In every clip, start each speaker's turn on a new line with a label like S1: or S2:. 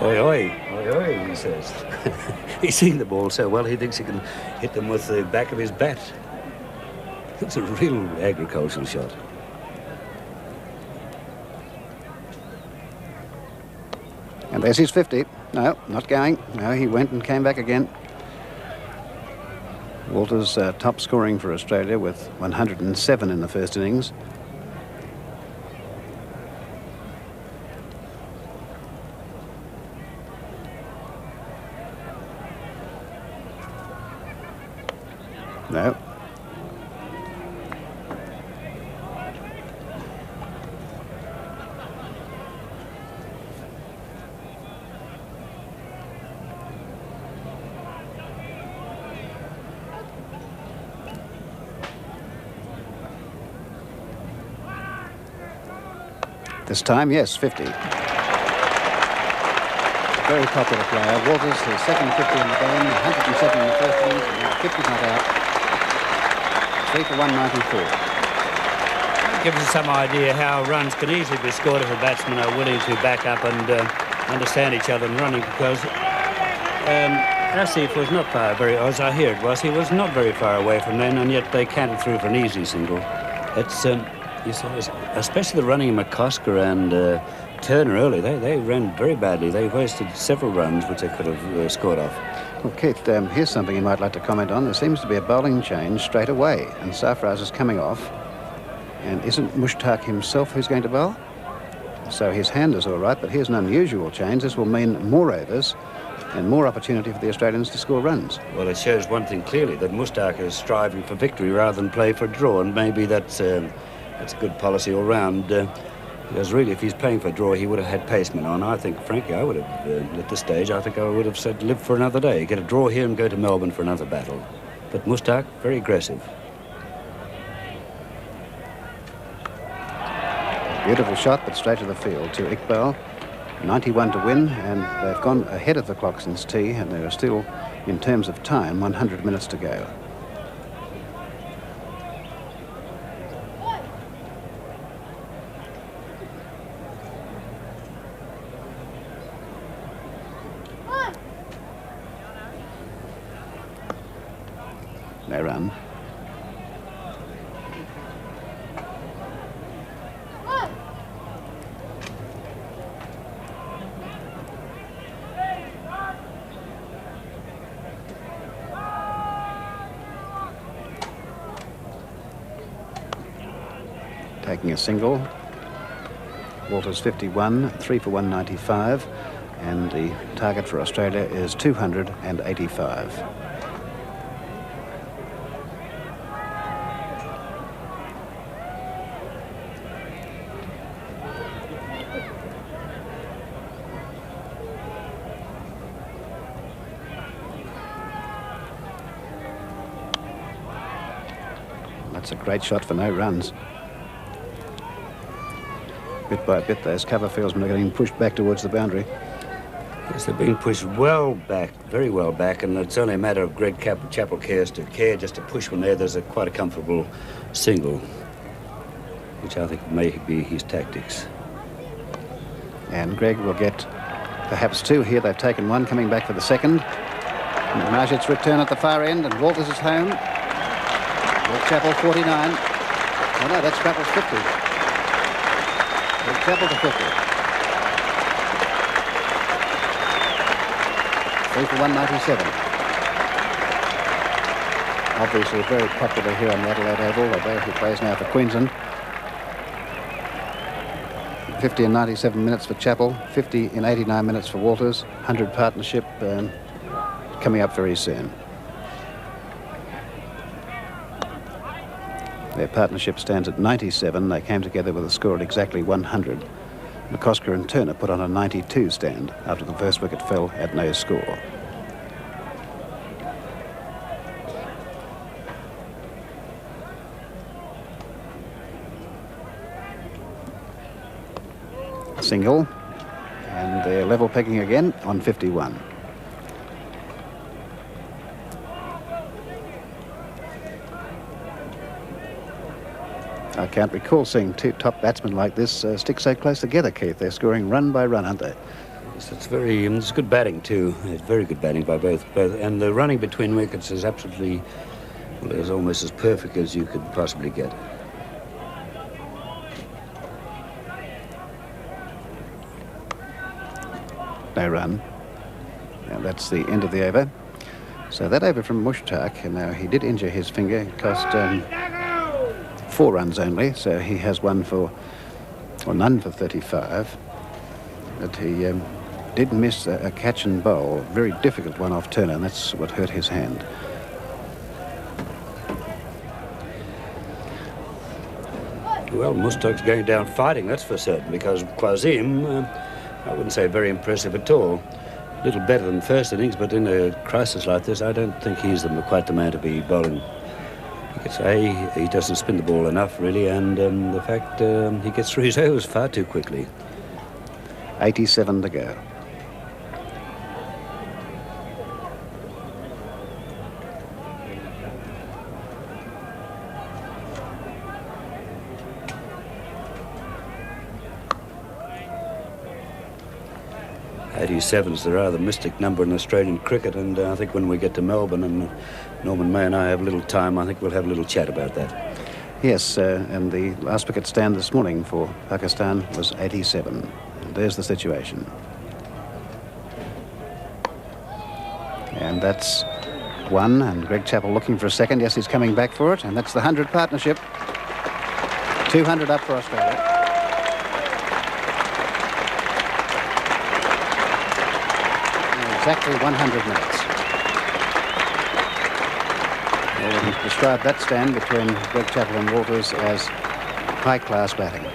S1: Oi, oi, oi, oi, he says. He's seen the ball so well, he thinks he can hit them with the back of his bat. It's a real agricultural shot.
S2: And there's his 50. No, not going. No, he went and came back again. Walters top scoring for Australia with 107 in the first innings. No. This time, yes, 50. Very popular player. Walters, his second 50 in the game, 107 in the first innings, and now 50 not out. 3 for 194.
S1: Gives us some idea how runs can easily be scored if a batsmen are willing to back up and understand each other in running, because Asif was not far, as I hear it was, he was not very far away from them, and yet they canted through for an easy single. It's... you saw, especially the running of McCosker and Turner early, they ran very badly. They wasted several runs which they could have scored off.
S2: Well, Keith, here's something you might like to comment on. There seems to be a bowling change straight away, and Sarfraz is coming off. And isn't Mushtaq himself who's going to bowl? So his hand is all right, but here's an unusual change. This will mean more overs and more opportunity for the Australians to score runs.
S1: Well, it shows one thing clearly, that Mushtaq is striving for victory rather than play for a draw, and maybe that's good policy all round. Because really, if he's playing for a draw, he would have had pacemen on. I think, frankly, I would have, at this stage, I think I would have said, live for another day. Get a draw here and go to Melbourne for another battle. But Mushtaq, very aggressive.
S2: Beautiful shot, but straight to the field to Iqbal. 91 to win, and they've gone ahead of the clock since tea, and there are still, in terms of time, 100 minutes to go. No run. Taking a single. Walters 51, 3 for 195, and the target for Australia is 285. That's a great shot for no runs. Bit by bit, those cover fieldsmen are getting pushed back towards the boundary.
S1: Yes, they're being pushed well back, very well back, and it's only a matter of Greg Chappell just to push one there. There's quite a comfortable single, which I think may be his tactics.
S2: And Greg will get perhaps two here. They've taken one, coming back for the second. And Majid's return at the far end, and Walters is home. Greg Chappell 49. Oh no, that's Chappell's 50. Greg Chappell to 50. 3 for 197. Obviously very popular here on the Adelaide Oval, although he plays now for Queensland. 50 in 97 minutes for Chappell, 50 in 89 minutes for Walters, 100 partnership coming up very soon. Their partnership stands at 97. They came together with a score at exactly 100. McCosker and Turner put on a 92 stand after the first wicket fell at no score. Single, and they're level pegging again on 51. I can't recall seeing two top batsmen like this stick so close together, Keith. They're scoring run by run, aren't they?
S1: It's very, it's good batting too. It's very good batting by both. And the running between wickets is absolutely, well, it's almost as perfect as you could possibly get.
S2: No run. And that's the end of the over. So that over from Mushtaq, and now he did injure his finger. It cost 4 runs only, so he has one for, or none for 35. But he did miss a catch and bowl, a very difficult one off Turner, and that's what hurt his hand.
S1: Well, Mushtaq's going down fighting, that's for certain, because Quazim, I wouldn't say very impressive at all. A little better than first innings, but in a crisis like this, I don't think he's quite the man to be bowling. You could say he doesn't spin the ball enough, really, and the fact he gets through his overs far too quickly.
S2: 87 to go.
S1: '87's the rather mystic number in Australian cricket, and I think when we get to Melbourne and Norman May and I have a little time, I think we'll have a little chat about that.
S2: Yes, and the last wicket stand this morning for Pakistan was 87. And there's the situation. And that's one, and Greg Chappell looking for a second. Yes, he's coming back for it, and that's the 100 partnership. 200 up for Australia. Exactly 100 minutes. Well, we've described that stand between Greg Chappell and Walters as high-class batting.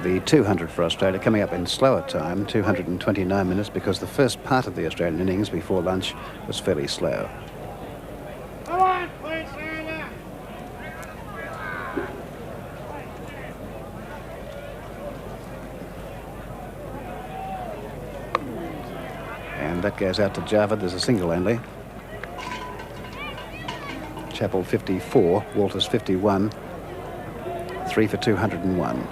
S2: The 200 for Australia coming up in slower time, 229 minutes, because the first part of the Australian innings before lunch was fairly slow. And that goes out to Javed. There's a single only. Chappell 54, Walters 51, 3 for 201.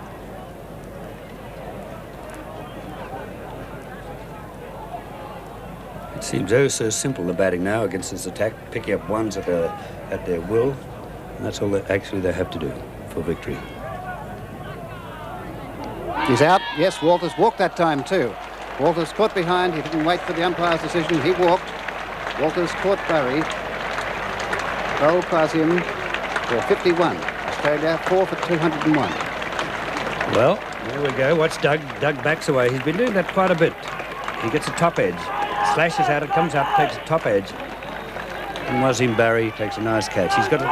S1: It seems oh so simple, the batting now against this attack, picking up ones at their will. And that's all that actually they have to do for victory.
S2: He's out. Yes, Walters walked that time too. Walters caught behind. He didn't wait for the umpire's decision. He walked. Walters caught Barry. Bowled Quazim for 51. Australia 4 for 201.
S1: Well, there we go. Watch Doug. Doug backs away. He's been doing that quite a bit. He gets a top edge. Slashes out, it comes up, takes a top edge. And Wazim Barry takes a nice catch. He's got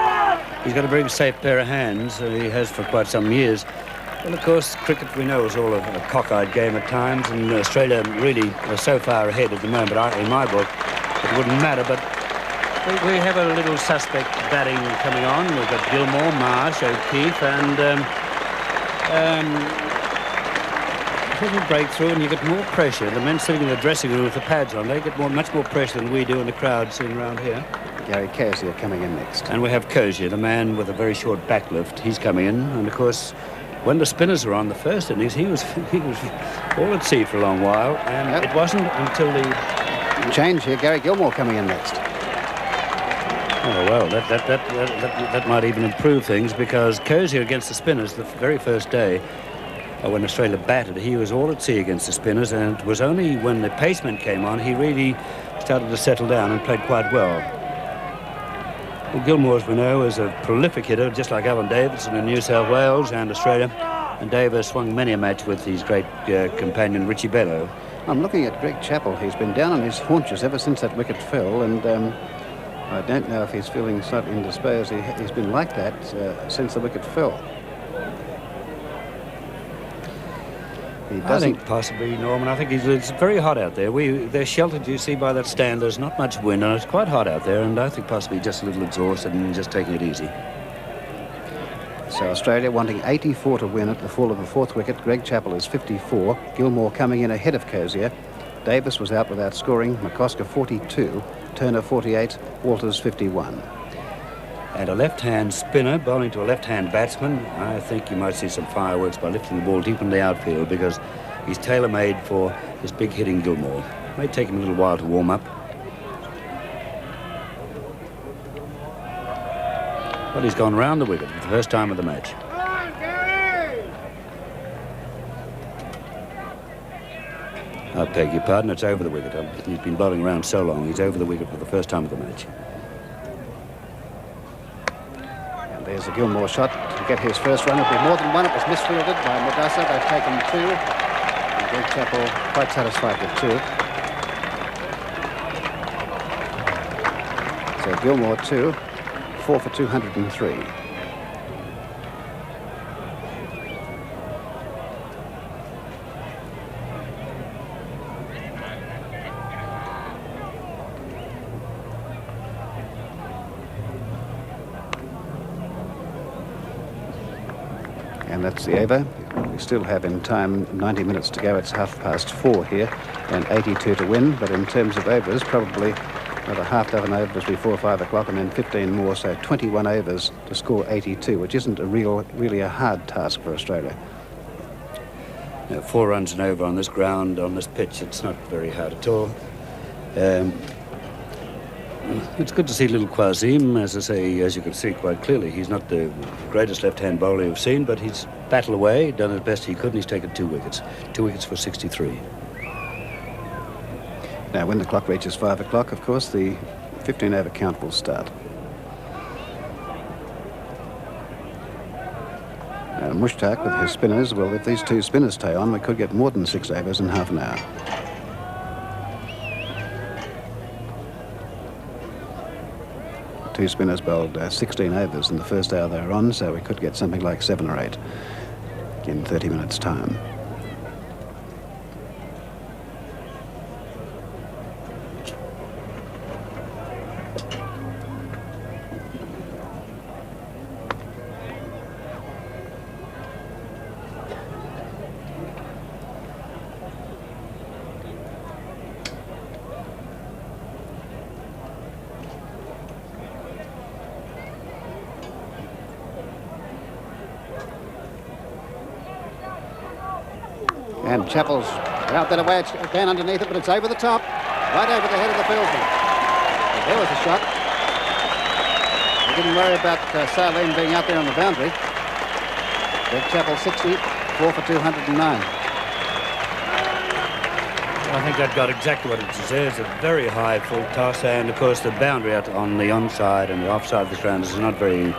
S1: a very safe pair of hands. He has for quite some years. Well, of course, cricket we know is all a cockeyed game at times, and Australia really are so far ahead at the moment. In my book, it wouldn't matter, but we have a little suspect batting coming on. We've got Gilmore, Marsh, O'Keefe, and little breakthrough, and you get more pressure. The men sitting in the dressing room with the pads on, they get much more pressure than we do in the crowd sitting around here.
S2: Gary Kosier coming in next.
S1: And we have Kosier, the man with a very short backlift. He's coming in, and of course, when the spinners were on the first innings, he was all at sea for a long while, and yep. It wasn't until the
S2: change here. Gary Gilmore coming in next.
S1: Oh well, that might even improve things, because Kosier against the spinners the very first day. When Australia batted, he was all at sea against the spinners, and it was only when the pacemen came on he really started to settle down and played quite well. Well, Gilmore, as we know, is a prolific hitter, just like Alan Davidson in New South Wales and Australia, and Davis swung many a match with his great companion Richie Bellow.
S2: I'm looking at Greg Chappell. He's been down on his haunches ever since that wicket fell, and I don't know if he's feeling slightly indisposed. He's been like that since the wicket fell.
S1: I think possibly, Norman. I think it's very hot out there. They're sheltered, you see, by that stand. There's not much wind, and it's quite hot out there, and I think possibly just a little exhausted and just taking it easy.
S2: So Australia wanting 84 to win at the fall of the fourth wicket. Greg Chappell is 54. Gilmore coming in ahead of Kosier Davis was out without scoring. McCosker 42, Turner 48, Walters 51.
S1: And a left-hand spinner bowling to a left-hand batsman. I think you might see some fireworks by lifting the ball deep in the outfield because he's tailor-made for this big hitting Gilmore. May take him a little while to warm up. Well, he's gone round the wicket for the first time of the match. I beg your pardon, it's over the wicket. He's been bowling around so long, he's over the wicket for the first time of the match.
S2: And there's a Gilmore shot to get his first run. It'll be more than one. It was misfielded by Madassa. They've taken 2. And Greg Chappell quite satisfied with 2. So Gilmore 2, 4 for 203. And that's the over. We still have in time 90 minutes to go. It's 4:30 here and 82 to win. But in terms of overs, probably another half dozen overs before 5 o'clock and then 15 more. So 21 overs to score 82, which isn't really a hard task for Australia.
S1: 4 runs and over on this ground, on this pitch, it's not very hard at all. It's good to see little Quasim, as I say, as you can see quite clearly. He's not the greatest left-hand bowler you've seen, but he's battled away, done as best he could, and he's taken 2 wickets. 2 wickets for 63.
S2: Now, when the clock reaches 5 o'clock, of course, the 15-over count will start. Mushtaq with his spinners. Well, if these 2 spinners stay on, we could get more than 6 overs in half an hour. Two spinners bowled 16 overs in the first hour they were on, so we could get something like 7 or 8 in 30 minutes' time. And Chappell's out that away. It's down underneath it, but it's over the top, right over the head of the fieldsman. There was a shot. We didn't worry about Salim being out there on the boundary. Greg Chappell 60, 4 for 209.
S1: I think that got exactly what it deserves, a very high full toss, and of course the boundary out on the onside and the offside of this ground is not very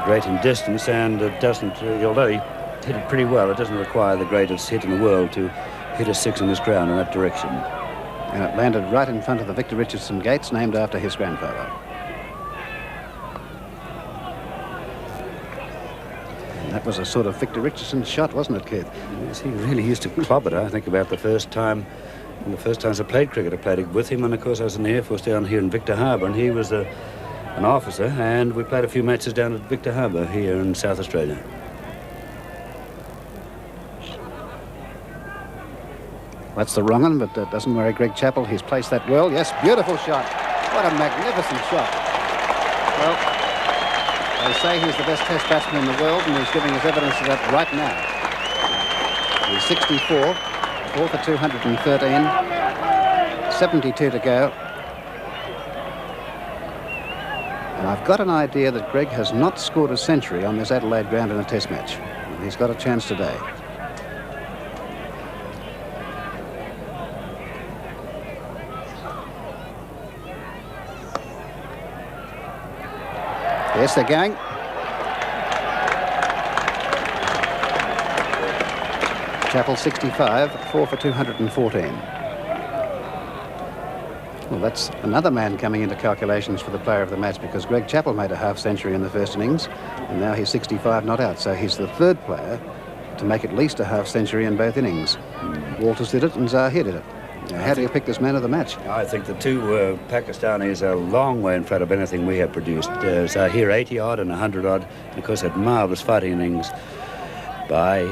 S1: great in distance, and it doesn't, although he hit it pretty well, it doesn't require the greatest hit in the world to hit a 6 on this ground in that direction.
S2: And it landed right in front of the Victor Richardson gates, named after his grandfather. And that was a sort of Victor Richardson shot, wasn't it, Keith?
S1: Yes, he really used to club it. I think about the first times I played cricket, I played it with him, and of course I was in the Air Force down here in Victor Harbour, and he was an officer, and we played a few matches down at Victor Harbour here in South Australia.
S2: That's the wrong one, but that doesn't worry Greg Chappell. He's placed that well. Yes, beautiful shot. What a magnificent shot. Well, they say he's the best test batsman in the world, and he's giving us evidence of that right now. He's 64, 4 for 213, 72 to go. And I've got an idea that Greg has not scored a century on this Adelaide ground in a test match. And he's got a chance today. Yes, they're going. Chappell 65, 4 for 214. Well, that's another man coming into calculations for the player of the match, because Greg Chappell made a half century in the first innings, and now he's 65 not out, so he's the 3rd player to make at least a half century in both innings. Walters did it and Zahir did it. Now, how do you pick this man of the match?
S1: I think the 2 Pakistanis are a long way in front of anything we have produced. Zahir 80-odd and 100-odd, and of course that marvellous fighting innings by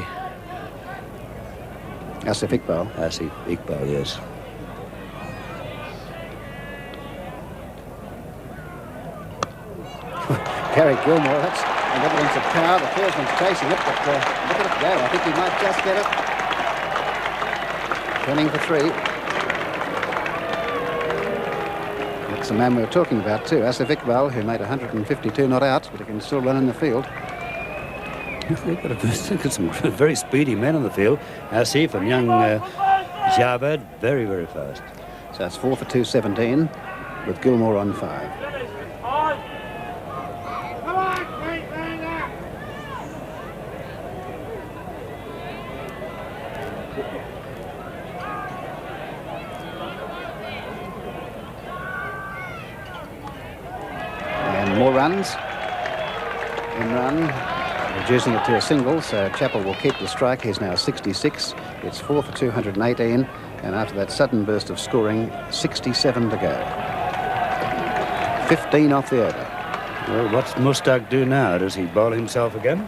S2: Asif Iqbal.
S1: Asif Iqbal, yes.
S2: Gary Gilmore, that's an evidence of power. The fieldsman's chasing it, but look at it go. I think he might just get it. Turning for 3. That's the man we were talking about too, Asif Iqbal, who made 152 not out, but he can still run in the field.
S1: They've got some very speedy men in the field. Asif and young Javed, very, very fast.
S2: So that's 4 for 217 with Gilmore on 5. And more runs. In run. Reducing it to a single, so Chappell will keep the strike. He's now 66. It's 4 for 218, and after that sudden burst of scoring, 67 to go. 15 off the over.
S1: Well, what's Mushtaq do now? Does he bowl himself again?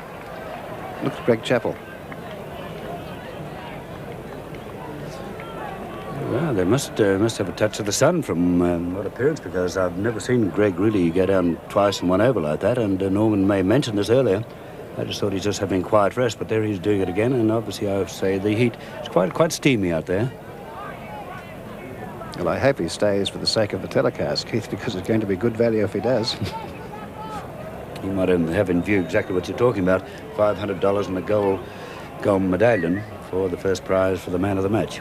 S2: Looks Greg Chappell.
S1: Well, they must have a touch of the sun from what appearance, because I've never seen Greg really go down twice in one over like that, and Norman May mentioned this earlier. I just thought he's just having quiet rest, but there he's doing it again, and obviously I would say the heat is quite steamy out there.
S2: Well, I hope he stays for the sake of the telecast, Keith, because it's going to be good value if he does.
S1: You might have in view exactly what you're talking about. $500 and a gold medallion for the first prize for the man of the match.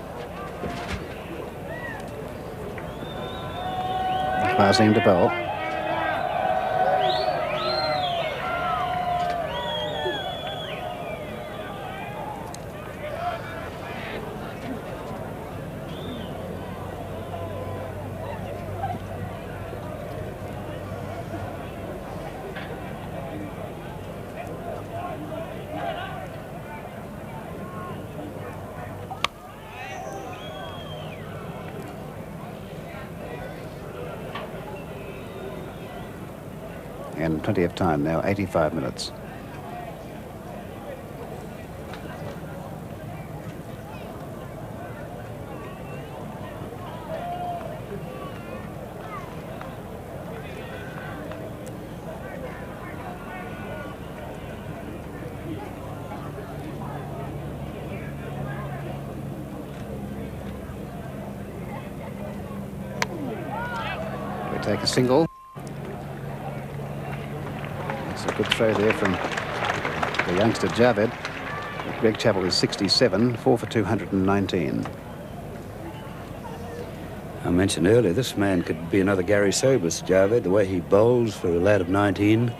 S2: Mazim to bowl. And plenty of time now, 85 minutes. We take a single. Good throw there from the youngster Javed. Greg Chappell is 67, 4 for 219.
S1: I mentioned earlier, this man could be another Gary Sobers, Javed. The way he bowls for a lad of 19,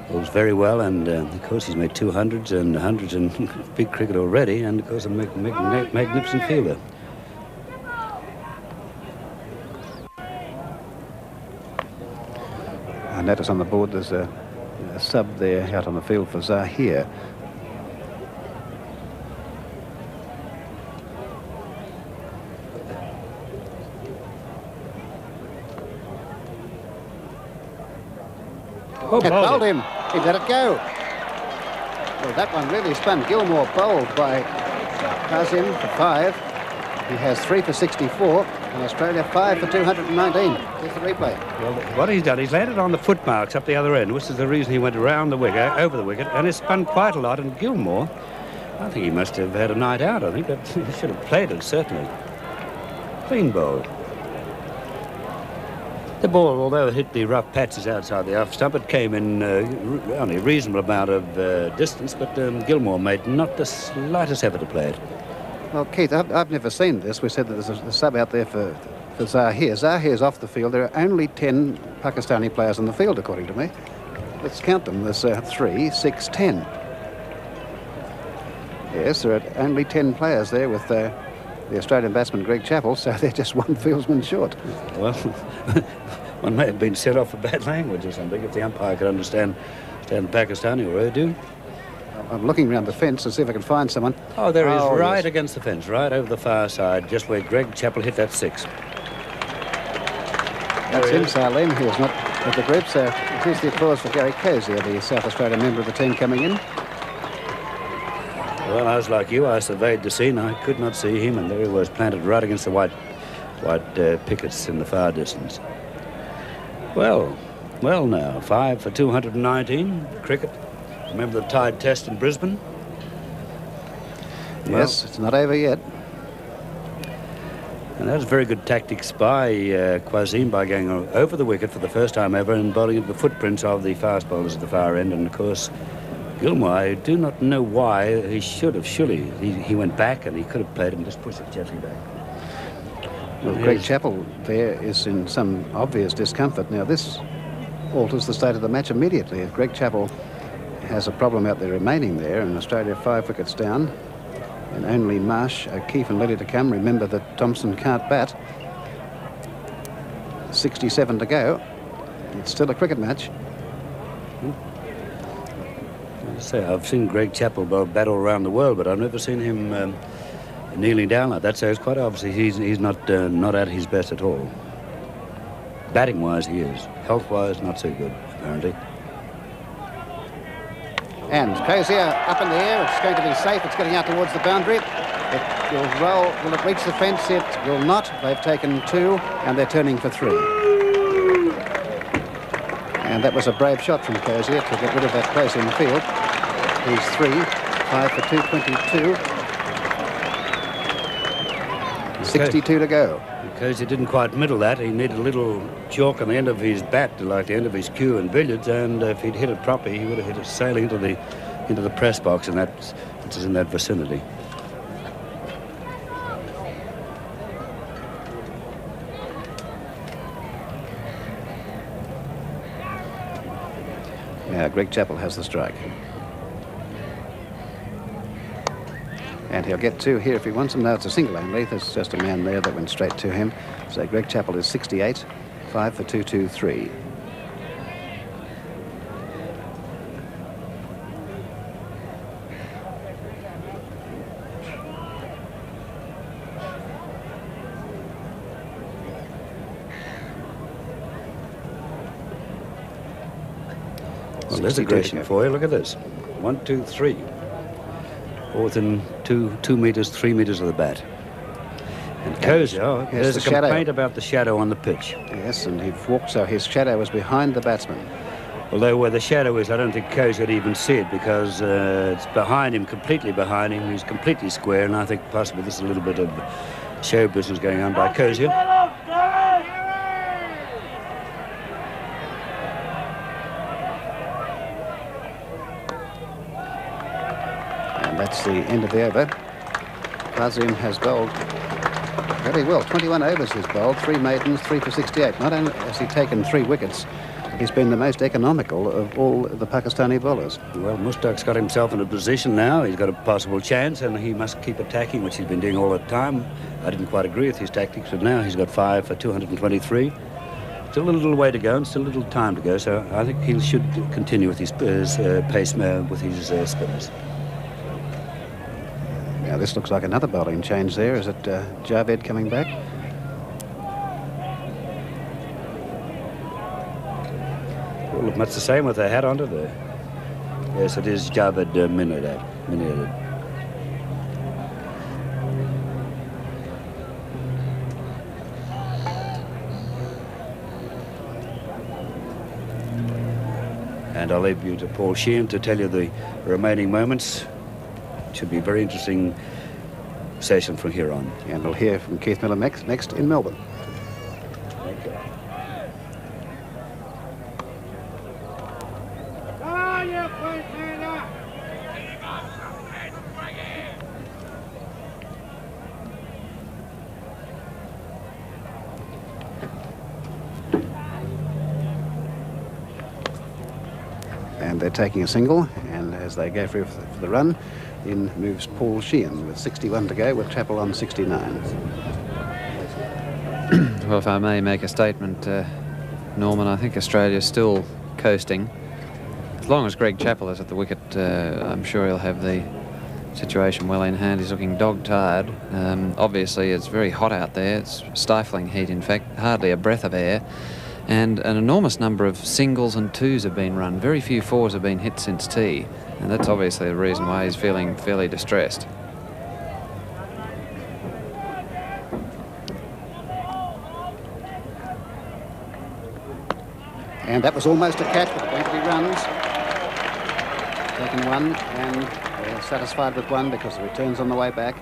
S1: bowls very well, and of course he's made 200s and 100s in big cricket already, and of course a magnificent fielder.
S2: I notice on the board there's a sub there out on the field for Zahir.
S1: Oh,
S2: it bowled him. He let it go. Well, that one really spun. Gilmore bowled by Kazim for 5. He has 3 for 64. And Australia 5 for 219. Here's the replay.
S1: Well, what he's done, he's landed on the footmarks up the other end, which is the reason he went around the wicket, over the wicket, and it's spun quite a lot. And Gilmore, I think he must have had a night out. I think that he should have played it, certainly. Clean bowl. The ball, although it hit the rough patches outside the off stump, it came in only a reasonable amount of distance, but Gilmore made not the slightest effort to play it.
S2: Well, Keith, I've never seen this. We said that there's a sub out there for Zahir. Zahir's off the field. There are only 10 Pakistani players on the field, according to me. Let's count them. There's 3, 6, 10. Yes, there are only 10 players there with the Australian batsman Greg Chappell, so they're just one fieldsman short.
S1: Well, one may have been set off for bad language or something, if the umpire could understand Pakistani or Urdu.
S2: I'm looking around the fence to see if I can find someone.
S1: Oh, there he is, right
S2: yes.
S1: against the fence, right over the far side, just where Greg Chappell hit that 6.
S2: That's him, Salim, who is not with the group, so here's the applause for Gary Cozier, the South Australian member of the team coming in.
S1: Well, I was like you, I surveyed the scene, I could not see him, and there he was, planted right against the white pickets in the far distance. Well, Well, now, 5 for 219, cricket. Remember the Tide Test in Brisbane?
S2: Yes, it's not over yet.
S1: And that was very good tactics by Quassim by going over the wicket for the first time ever and bowling into the footprints of the fast bowlers at the far end. And, of course, Gilmore, I do not know why he should have. Surely he went back and he could have played him, just pushed it gently back.
S2: Well, Greg Chappell there is in some obvious discomfort. Now, this alters the state of the match immediately. If Greg Chappell has a problem out there remaining there, and Australia 5 wickets down, and only Marsh, O'Keefe and Lilly to come. Remember that Thompson can't bat. 67 to go. It's still a cricket match.
S1: I've seen Greg Chappell bat all around the world, but I've never seen him kneeling down like that. So it's quite obviously he's not at his best at all. Batting-wise, he is. Health-wise, not so good, apparently.
S2: And Crozier up in the air. It's going to be safe. It's getting out towards the boundary. It will roll. Will it reach the fence? It will not. They've taken 2, and they're turning for 3. And that was a brave shot from Crozier to get rid of that place in the field. He's 3, 5 for 222. 62 to go.
S1: Because he didn't quite middle that, he needed a little chalk on the end of his bat, like the end of his cue in billiards, and if he'd hit it properly, he would have hit it sailing into the press box, and that is in that vicinity.
S2: Now Greg Chappell has the strike. And he'll get 2 here if he wants them. Now it's a single only. There's just a man there that went straight to him. So Greg Chappell is 68, 5 for 223.
S1: Well, there's a question for you. Look at this. 1, 2, 3. Or within 2 meters, 3 meters of the bat. And Crozier, there's a complaint about the shadow on the pitch.
S2: Yes, and he walked so his shadow was behind the batsman.
S1: Although where the shadow is, I don't think Crozier would even see it because it's behind him, completely behind him. He's completely square, and I think possibly there's a little bit of show business going on by Crozier.
S2: That's the end of the over. Quassim has bowled very well. 21 overs he's bowled, 3 maidens, 3 for 68. Not only has he taken 3 wickets, he's been the most economical of all the Pakistani bowlers.
S1: Well, Mushtaq's got himself in a position now. He's got a possible chance, and he must keep attacking, which he's been doing all the time. I didn't quite agree with his tactics, but now he's got 5 for 223. Still a little way to go and still a little time to go, so I think he should continue with his pace with his spinners.
S2: Now this looks like another bowling change there. Is it Javed coming back?
S1: Well, look, much the same with the hat onto there. Yes, it is Javed Minadad. And I'll leave you to Paul Sheehan to tell you the remaining moments. Should be a very interesting session from here on.
S2: And we'll hear from Keith Miller next in Melbourne.
S1: Okay.
S2: And they're taking a single, and as they go for the run, in moves Paul Sheehan with 61 to go, with Chappell on 69.
S3: Well, if I may make a statement, Norman, I think Australia's still coasting. As long as Greg Chappell is at the wicket, I'm sure he'll have the situation well in hand. He's looking dog-tired. Obviously, it's very hot out there. It's stifling heat, in fact, hardly a breath of air. And an enormous number of singles and twos have been run. Very few fours have been hit since tea. And that's obviously the reason why he's feeling fairly distressed.
S2: And that was almost a catch, but going to be runs. Taken one, and they're satisfied with one because the return's on the way back.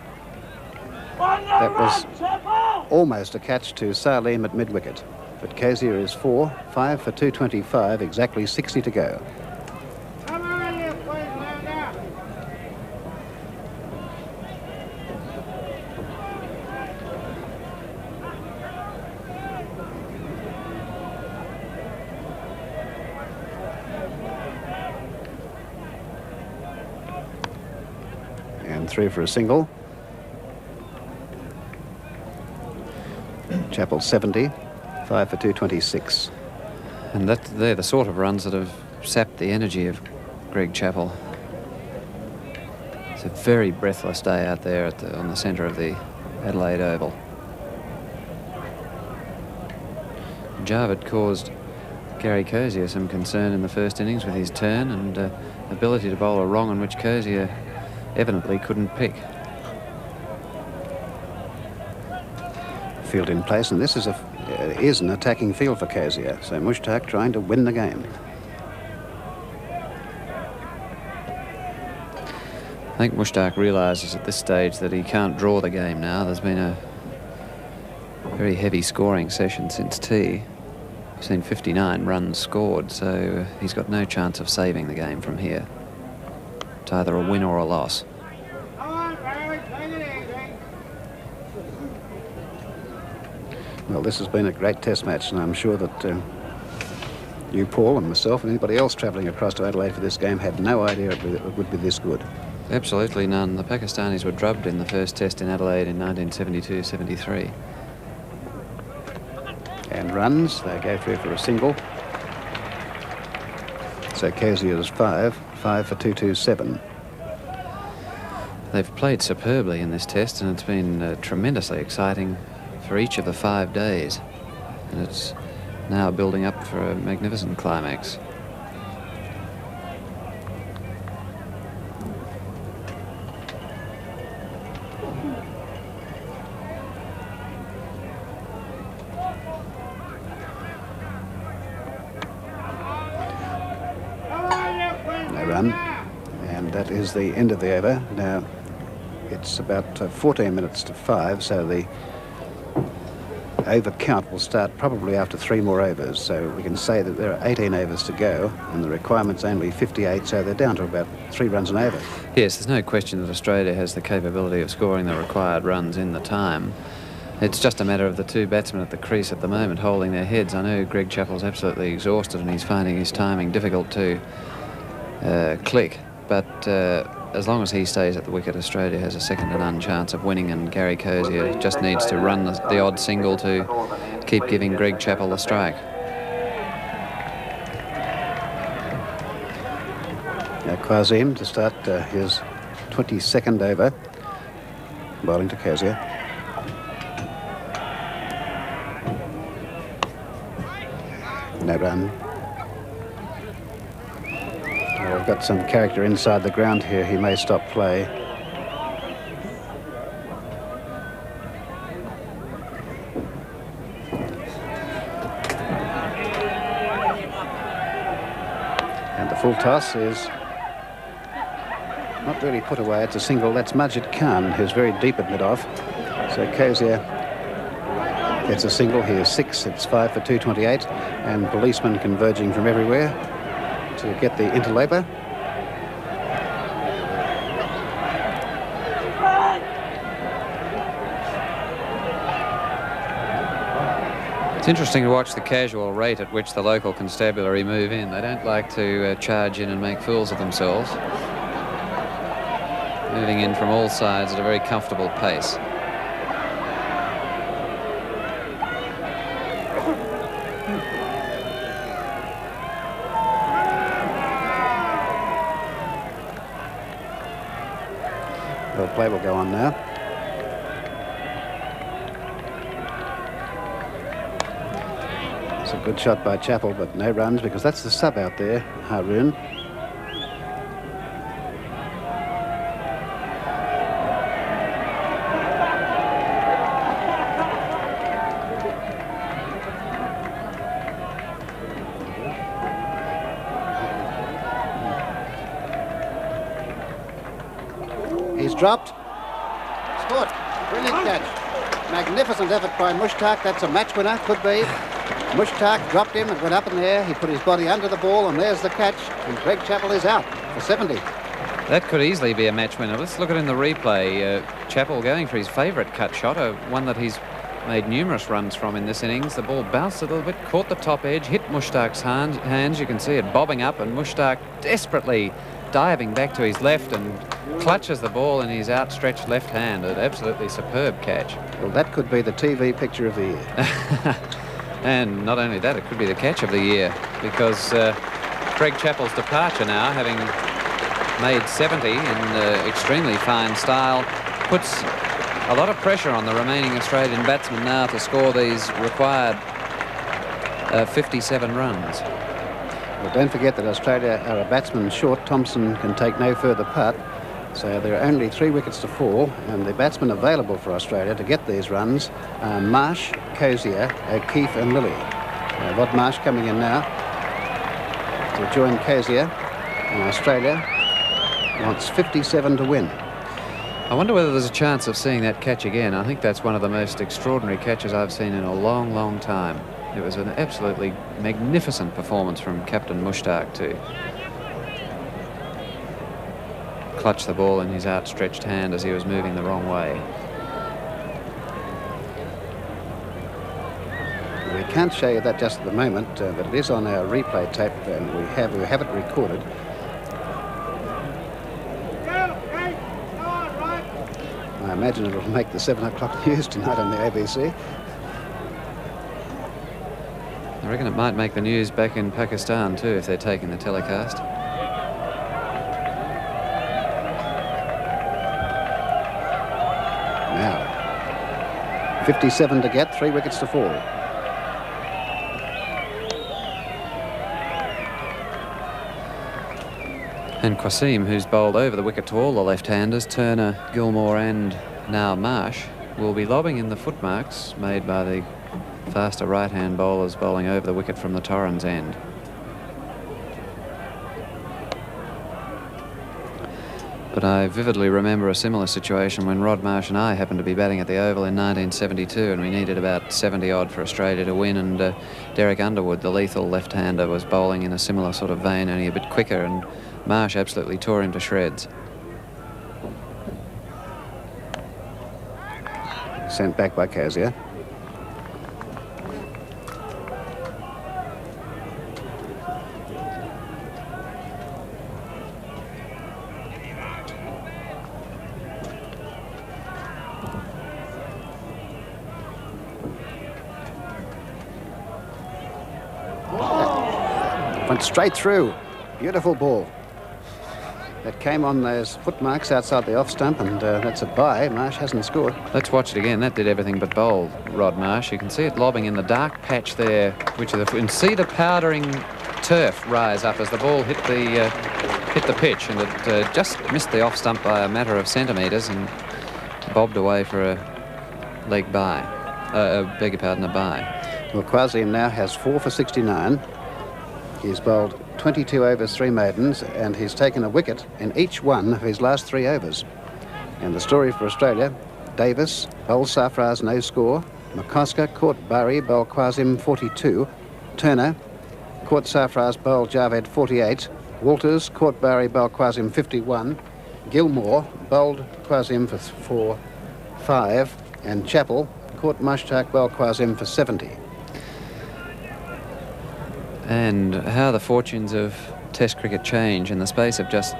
S2: That was almost a catch to Salim at mid-wicket. But Kosier is 4, 5 for 225, exactly 60 to go. And 3 for a single. Chappell 70, 5 for 226.
S3: And they're the sort of runs that have sapped the energy of Greg Chappell. It's a very breathless day out there on the centre of the Adelaide Oval. Jarvid caused Gary Kosier some concern in the first innings with his turn and ability to bowl a wrong on which Kosier evidently couldn't pick.
S2: Field in place, and this is an attacking field for Kosier. So Mushtaq trying to win the game.
S3: I think Mushtaq realises at this stage that he can't draw the game now. There's been a very heavy scoring session since tea. We've seen 59 runs scored, so he's got no chance of saving the game from here. It's either a win or a loss.
S2: Well, this has been a great test match, and I'm sure that you, Paul, and myself and anybody else travelling across to Adelaide for this game had no idea it would be this good.
S3: Absolutely none. The Pakistanis were drubbed in the first test in Adelaide in 1972-73.
S2: And runs, they go through for a single. So Kosier's 5 for 227.
S3: They've played superbly in this test, and it's been tremendously exciting for each of the 5 days, and it's now building up for a magnificent climax.
S2: No run, and that is the end of the over. Now it's about 14 minutes to 5, so the over count will start probably after 3 more overs, so we can say that there are 18 overs to go and the requirement's only 58, so they're down to about 3 runs an over.
S3: Yes, there's no question that Australia has the capability of scoring the required runs in the time. It's just a matter of the 2 batsmen at the crease at the moment holding their heads. I know Greg Chappell's absolutely exhausted and he's finding his timing difficult to click, but as long as he stays at the wicket, Australia has a second to none chance of winning, and Gary Kosier just needs to run the odd single to keep giving Greg Chappell the strike.
S2: Now Quazim to start his 22nd over, bowling to Kosier. No run. Well, we've got some character inside the ground here. He may stop play. And the full toss is not really put away. It's a single. That's Majid Khan, who's very deep at mid-off. So Kosier gets a single. He is 6. It's 5 for 228. And policemen converging from everywhere to get the interloper.
S3: It's interesting to watch the casual rate at which the local constabulary move in. They don't like to charge in and make fools of themselves. Moving in from all sides at a very comfortable pace.
S2: The play will go on now. It's a good shot by Chappell, but no runs because that's the sub out there, Haroon. He's dropped. Scored. Brilliant catch. Magnificent effort by Mushtaq. That's a match winner, could be. Mushtaq dropped him, it went up in the air. He put his body under the ball, and there's the catch. And Greg Chappell is out for 70.
S3: That could easily be a match winner. Let's look at it in the replay. Chappell going for his favourite cut shot, one that he's made numerous runs from in this innings. The ball bounced a little bit, caught the top edge, hit Mushtaq's hands. You can see it bobbing up, and Mushtaq desperately diving back to his left and clutches the ball in his outstretched left hand. An absolutely superb catch.
S2: Well, that could be the TV picture of the year.
S3: And not only that, it could be the catch of the year, because Greg Chappell's departure now, having made 70 in extremely fine style, puts a lot of pressure on the remaining Australian batsmen now to score these required 57 runs.
S2: Well, don't forget that Australia are a batsman short. Thompson can take no further part. So there are only 3 wickets to fall, and the batsmen available for Australia to get these runs are Marsh, Cozier, O'Keefe and Lilly. Rod Marsh coming in now to join Cozier, and Australia wants 57 to win.
S3: I wonder whether there's a chance of seeing that catch again. I think that's one of the most extraordinary catches I've seen in a long, long time. It was an absolutely magnificent performance from Captain Mushtaq to clutch the ball in his outstretched hand as he was moving the wrong way.
S2: We can't show you that just at the moment, but it is on our replay tape, and we have it recorded. I imagine it'll make the 7 o'clock news tonight on the ABC.
S3: I reckon it might make the news back in Pakistan too if they're taking the telecast.
S2: Now, 57 to get, 3 wickets to fall.
S3: And Qasim, who's bowled over the wicket to all the left-handers, Turner, Gilmore and now Marsh, will be lobbing in the footmarks made by the faster right-hand bowlers bowling over the wicket from the Torrens end. But I vividly remember a similar situation when Rod Marsh and I happened to be batting at the Oval in 1972, and we needed about 70 odd for Australia to win, and Derek Underwood, the lethal left-hander, was bowling in a similar sort of vein, only a bit quicker, and Marsh absolutely tore him to shreds.
S2: Sent back by Cozier. Went straight through. Beautiful ball. That came on those footmarks outside the off stump, and that's a bye. Marsh hasn't scored.
S3: Let's watch it again. That did everything but bowl Rod Marsh. You can see it lobbing in the dark patch there, which is and see the powdering turf rise up as the ball hit the pitch, and it just missed the off stump by a matter of centimetres and bobbed away for a leg bye. Beg your pardon, a bye.
S2: Well, Qasim now has 4 for 69. He's bowled 22 overs, 3 maidens, and he's taken a wicket in each one of his last 3 overs. And the story for Australia: Davis bowled Sarfraz, no score. McCosker caught Barry, bowled Qasim 42. Turner caught Sarfraz, bowled Javed 48. Walters caught Barry, bowled Qasim 51. Gilmore bowled Qasim for 5. And Chappell caught Mushtaq, bowled Qasim for 70.
S3: And how the fortunes of Test cricket change. In the space of just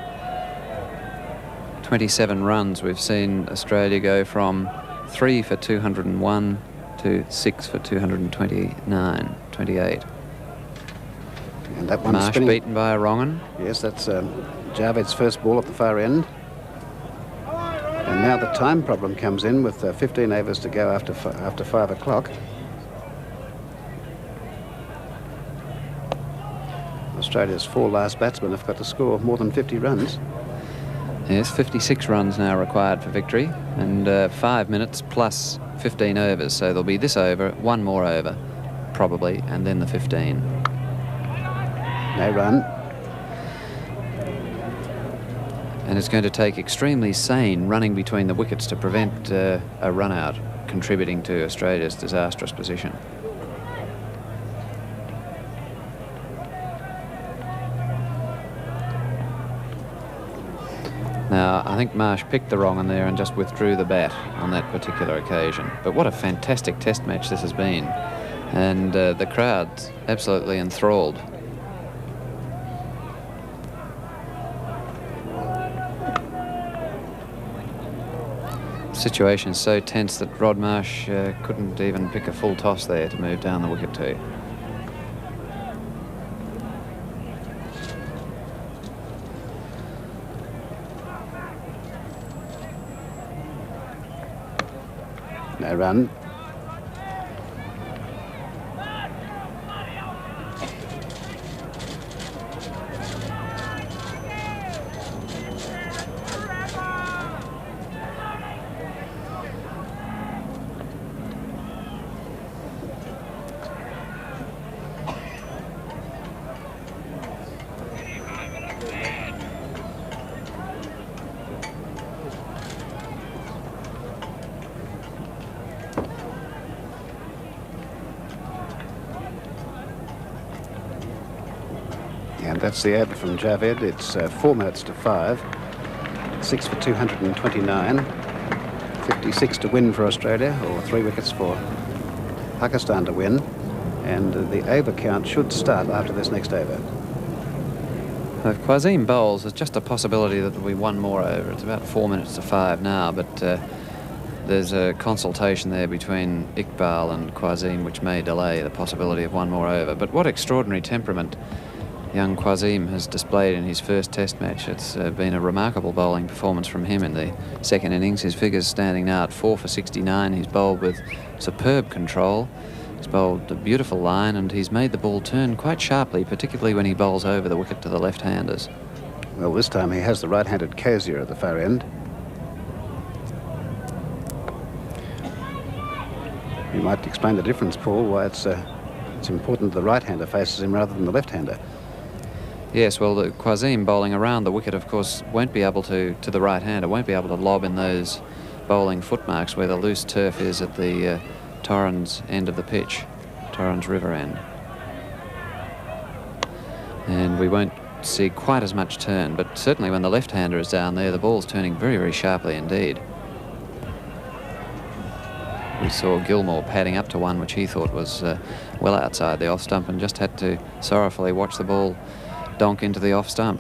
S3: 27 runs, we've seen Australia go from 3 for 201 to 6 for 229, 28.
S2: And that one's
S3: Marsh
S2: spinning.
S3: beaten by a wrong 'un.
S2: Yes, that's Javed's first ball at the far end. And now the time problem comes in with 15 overs to go after 5 o'clock. Australia's 4 last batsmen have got to score more than 50 runs.
S3: Yes, 56 runs now required for victory, and 5 minutes plus 15 overs. So there'll be this over, 1 more over, probably, and then the 15.
S2: No run.
S3: And it's going to take extremely sane running between the wickets to prevent a run out, contributing to Australia's disastrous position. Now, I think Marsh picked the wrong one there and just withdrew the bat on that particular occasion. But what a fantastic test match this has been. And the crowd's absolutely enthralled. Situation so tense that Rod Marsh couldn't even pick a full toss there to move down the wicket to.
S2: No run. And that's the over from Javed. It's 4 minutes to 5. 6 for 229. 56 to win for Australia, or 3 wickets for Pakistan to win. And the over count should start after this next over.
S3: If Quazim bowls, there's just a possibility that there'll be one more over. It's about 4 minutes to 5 now, but there's a consultation there between Iqbal and Quazim which may delay the possibility of one more over. But what extraordinary temperament young Quazim has displayed in his first test match. It's been a remarkable bowling performance from him in the second innings. His figures standing now at 4 for 69. He's bowled with superb control. He's bowled a beautiful line, and he's made the ball turn quite sharply, particularly when he bowls over the wicket to the left-handers.
S2: Well, this time he has the right-handed Kosier at the far end. You might explain the difference, Paul, why it's important the right-hander faces him rather than the left-hander.
S3: Yes, well, the Quazim bowling around the wicket, of course, won't be able to the right-hander, won't be able to lob in those bowling footmarks where the loose turf is at the Torrens end of the pitch, Torrens River end. And we won't see quite as much turn, but certainly when the left-hander is down there, the ball's turning very, very sharply indeed. We saw Gilmore padding up to one which he thought was well outside the off stump, and just had to sorrowfully watch the ball donk into the off stump.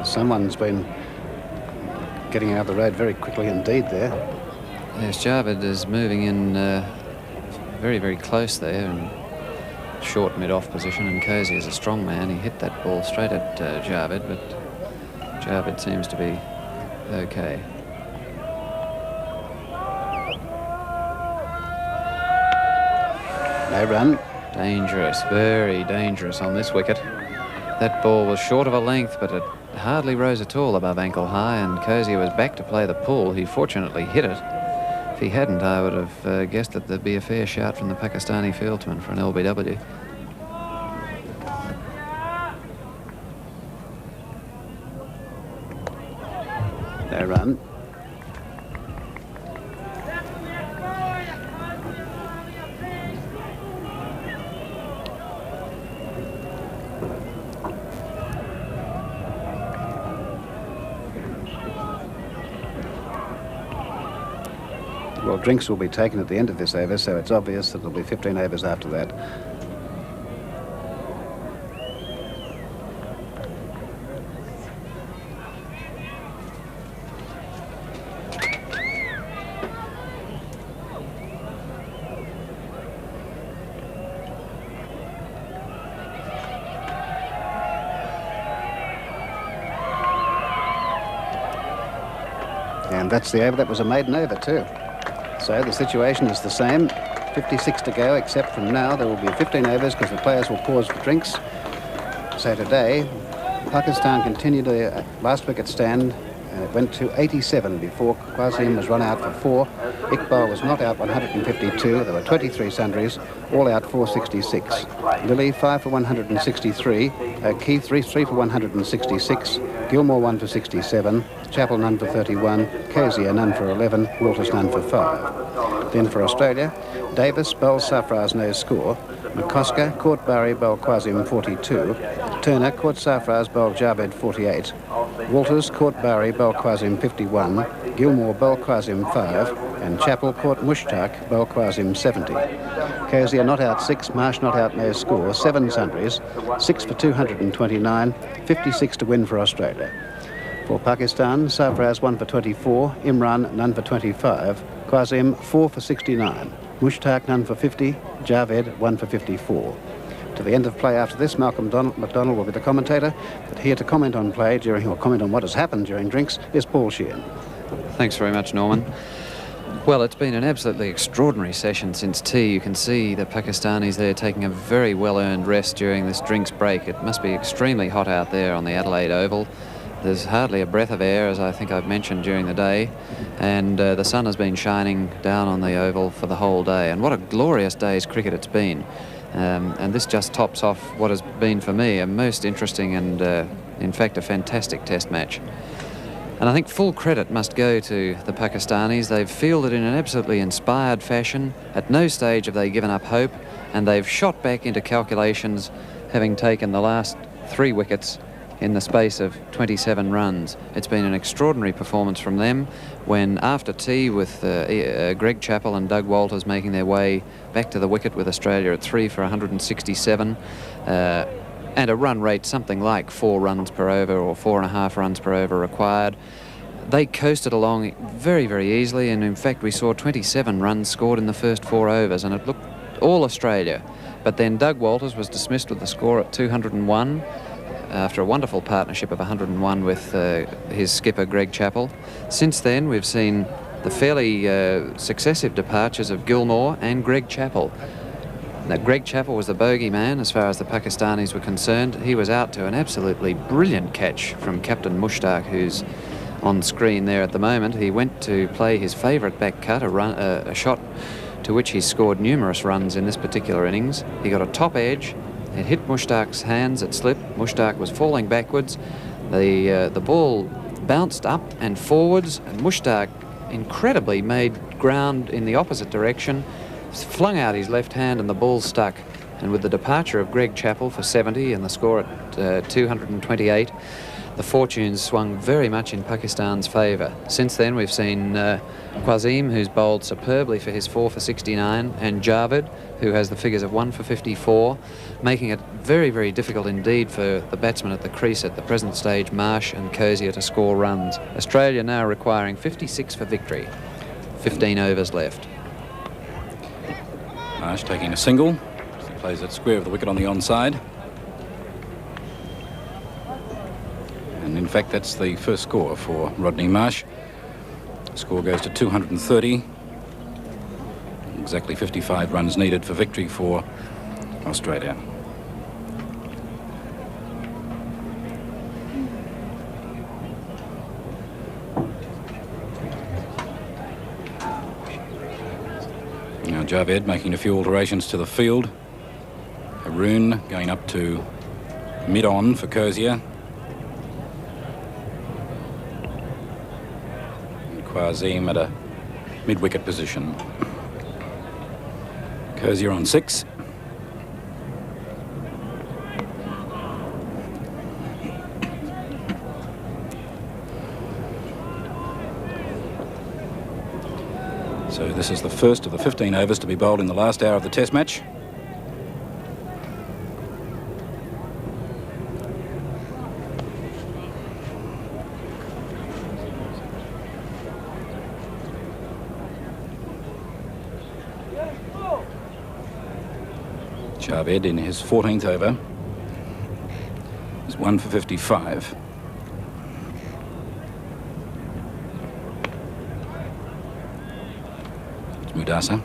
S2: Someone's been getting out of the road very quickly indeed there.
S3: Yes, Javed is moving in very, very close there, in short mid-off position, and Kosier is a strong man. He hit that ball straight at Javed, but Javed seems to be okay.
S2: No run.
S3: Dangerous, very dangerous on this wicket. That ball was short of a length, but it hardly rose at all above ankle high, and Kosier was back to play the pull. He fortunately hit it. If he hadn't, I would have guessed that there'd be a fair shout from the Pakistani fieldsman for an LBW.
S2: No run. Well, drinks will be taken at the end of this over, so it's obvious that there'll be 15 overs after that. And that's the over. That was a maiden over too. So the situation is the same. 56 to go, except from now there will be 15 overs because the players will pause for drinks. So today, Pakistan continued their last wicket stand, and it went to 87 before Qasim was run out for 4. Iqbal was not out 152. There were 23 sundries, all out 466. Lilly 5 for 163. Keith 3 for 166. Gilmore 1 for 67. Chappell none for 31. Cozier none for 11. Walters none for 5. Then for Australia, Davis bowled Sarfraz no score. McCosker caught Barry bowled Qasim 42. Turner caught Sarfraz bowled Javed 48. Walters caught Barry bowled Qasim 51. Gilmore bowled Qasim 5. And Chappell caught Mushtaq bowled Qasim 70. Cozier not out 6. Marsh not out no score. 7 sundries. 6 for 229. 56 to win for Australia. For Pakistan, Sarfraz 1 for 24. Imran none for 25. Qasim 4 for 69. Mushtaq none for 50. Javed 1 for 54. To the end of play after this, Malcolm McDonald will be the commentator, but here to comment on play during, or comment on what has happened during drinks, is Paul Sheehan.
S3: Thanks very much, Norman. Well, it's been an absolutely extraordinary session since tea. You can see the Pakistanis there taking a very well-earned rest during this drinks break. It must be extremely hot out there on the Adelaide Oval. There's hardly a breath of air, as I think I've mentioned during the day, and the sun has been shining down on the Oval for the whole day. And what a glorious day's cricket it's been. And this just tops off what has been, for me, a most interesting and, in fact, a fantastic test match. And I think full credit must go to the Pakistanis. They've fielded in an absolutely inspired fashion. At no stage have they given up hope, and they've shot back into calculations, having taken the last 3 wickets in the space of 27 runs. It's been an extraordinary performance from them when, after tea, with Greg Chappell and Doug Walters making their way back to the wicket with Australia at 3 for 167, and a run rate something like 4 runs per over or 4.5 runs per over required, they coasted along very, very easily, and in fact we saw 27 runs scored in the first 4 overs, and it looked all Australia. But then Doug Walters was dismissed with the score at 201 after a wonderful partnership of 101 with his skipper Greg Chappell. Since then we've seen the fairly successive departures of Gilmore and Greg Chappell. Now, Greg Chappell was the bogey man as far as the Pakistanis were concerned. He was out to an absolutely brilliant catch from Captain Mushtaq, who's on screen there at the moment. He went to play his favourite back cut, a shot to which he scored numerous runs in this particular innings. He got a top edge. It hit Mushtaq's hands, it slipped. Mushtaq was falling backwards. The ball bounced up and forwards, and Mushtaq incredibly made ground in the opposite direction, flung out his left hand, and the ball stuck. And with the departure of Greg Chappell for 70 and the score at 228, the fortunes swung very much in Pakistan's favour. Since then we've seen Qasim, who's bowled superbly for his 4 for 69, and Javed, who has the figures of 1 for 54, making it very, very difficult indeed for the batsmen at the crease at the present stage, Marsh and Cozier, to score runs. Australia now requiring 56 for victory. 15 overs left.
S4: Marsh taking a single. He plays it square of the wicket on the onside. And in fact, that's the first score for Rodney Marsh. The score goes to 230. Exactly 55 runs needed for victory for Australia. Now Javed making a few alterations to the field. Haroon going up to mid-on for Cozier. And Qasim at a mid-wicket position. Cozier on 6. So this is the first of the 15 overs to be bowled in the last hour of the test match. Javed in his 14th over is 1 for 55. Udasa.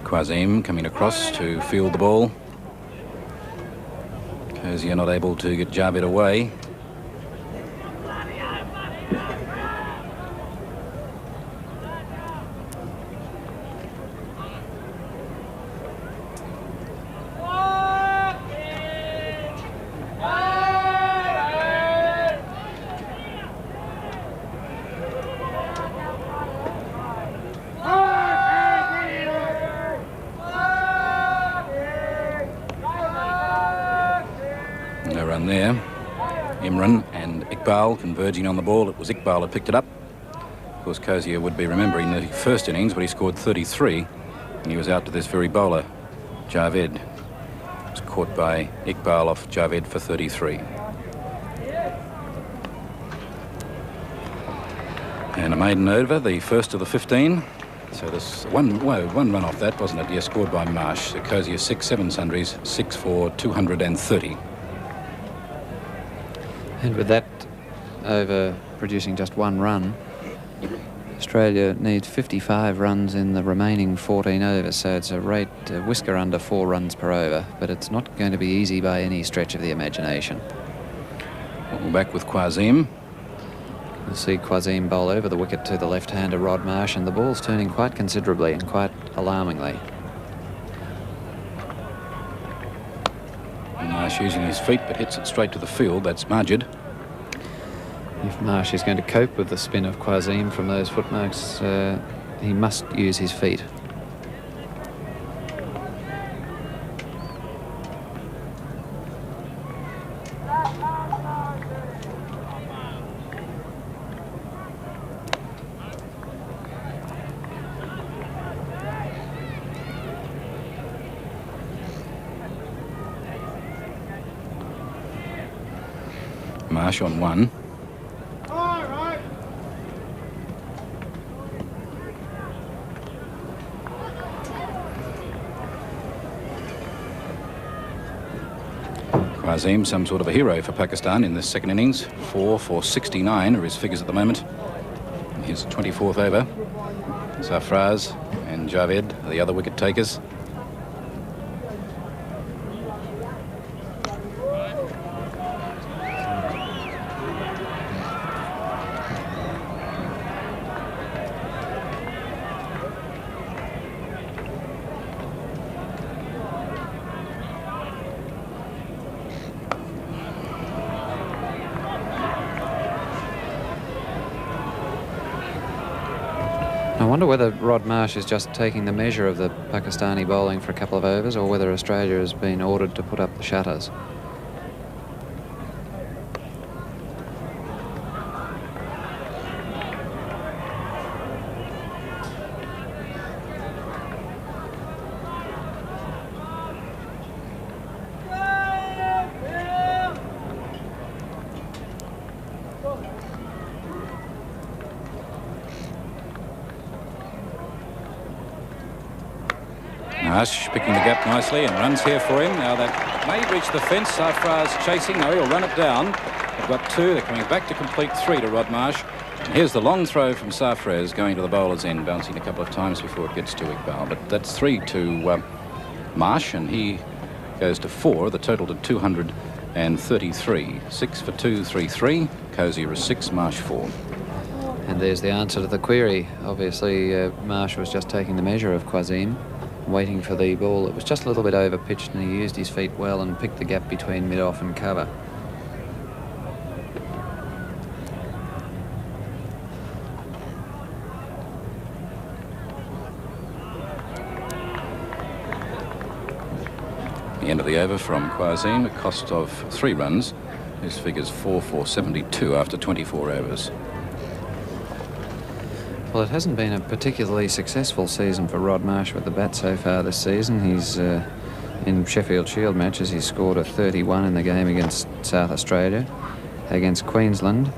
S4: Quazim coming across to field the ball. Cozier not able to get Javed away. No run there. Imran and Iqbal converging on the ball. It was Iqbal who picked it up. Of course, Cozier would be remembering the first innings when he scored 33 and he was out to this very bowler, Javed. It was caught by Iqbal off Javed for 33. And a maiden over, the first of the 15. So this one run off that, wasn't it? Yes, scored by Marsh. So Cozier 6-7 sundries, 6 for 230.
S3: And with that over producing just one run, Australia needs 55 runs in the remaining 14 overs, so it's a rate whisker under 4 runs per over, but it's not going to be easy by any stretch of the imagination.
S4: We're back with Quazim.
S3: We'll see Quazim bowl over the wicket to the left-hander Rod Marsh, and the ball's turning quite considerably and quite alarmingly.
S4: Marsh using his feet but hits it straight to the field. That's Majid.
S3: If Marsh is going to cope with the spin of Quazim from those footmarks, he must use his feet.
S4: Marsh on 1. Quazim, some sort of a hero for Pakistan in this second innings. 4 for 69 are his figures at the moment. His 24th over. Sarfraz and Javed are the other wicket takers.
S3: I wonder whether Rod Marsh is just taking the measure of the Pakistani bowling for a couple of overs, or whether Australia has been ordered to put up the shutters.
S4: Marsh picking the gap nicely and runs here for him. Now that may reach the fence. Sarfraz chasing. No, he'll run it down. They've got 2. They're coming back to complete 3 to Rod Marsh. And here's the long throw from Sarfraz going to the bowler's end, bouncing a couple of times before it gets to Iqbal. But that's 3 to Marsh, and he goes to 4. The total to 233. 6 for 233. Cozier is 6, Marsh 4.
S3: And there's the answer to the query. Obviously, Marsh was just taking the measure of Quazim, waiting for the ball. It was just a little bit over pitched, and he used his feet well and picked the gap between mid-off and cover.
S4: The end of the over from Quazim, a cost of 3 runs. His figures 4 for 72 after 24 overs.
S3: Well, it hasn't been a particularly successful season for Rod Marsh with the bat so far this season. He's in Sheffield Shield matches, he's scored a 31 in the game against South Australia. Against Queensland,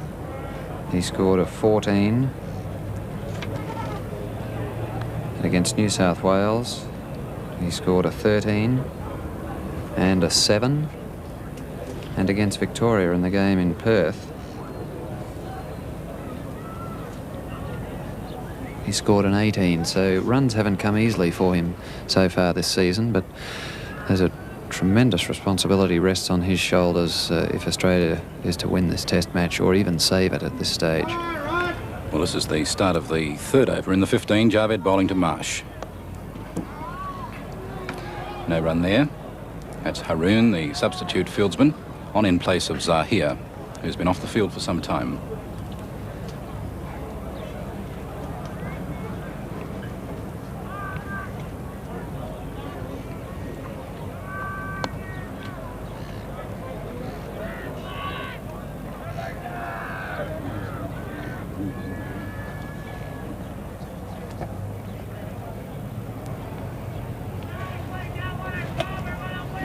S3: he scored a 14. And against New South Wales, he scored a 13 and a 7. And against Victoria in the game in Perth, he scored an 18. So runs haven't come easily for him so far this season, but there's a tremendous responsibility rests on his shoulders if Australia is to win this test match or even save it at this stage.
S4: Well, this is the start of the third over in the 15. Javed bowling to Marsh. No run there. That's Haroon, the substitute fieldsman, on in place of Zahir, who's been off the field for some time.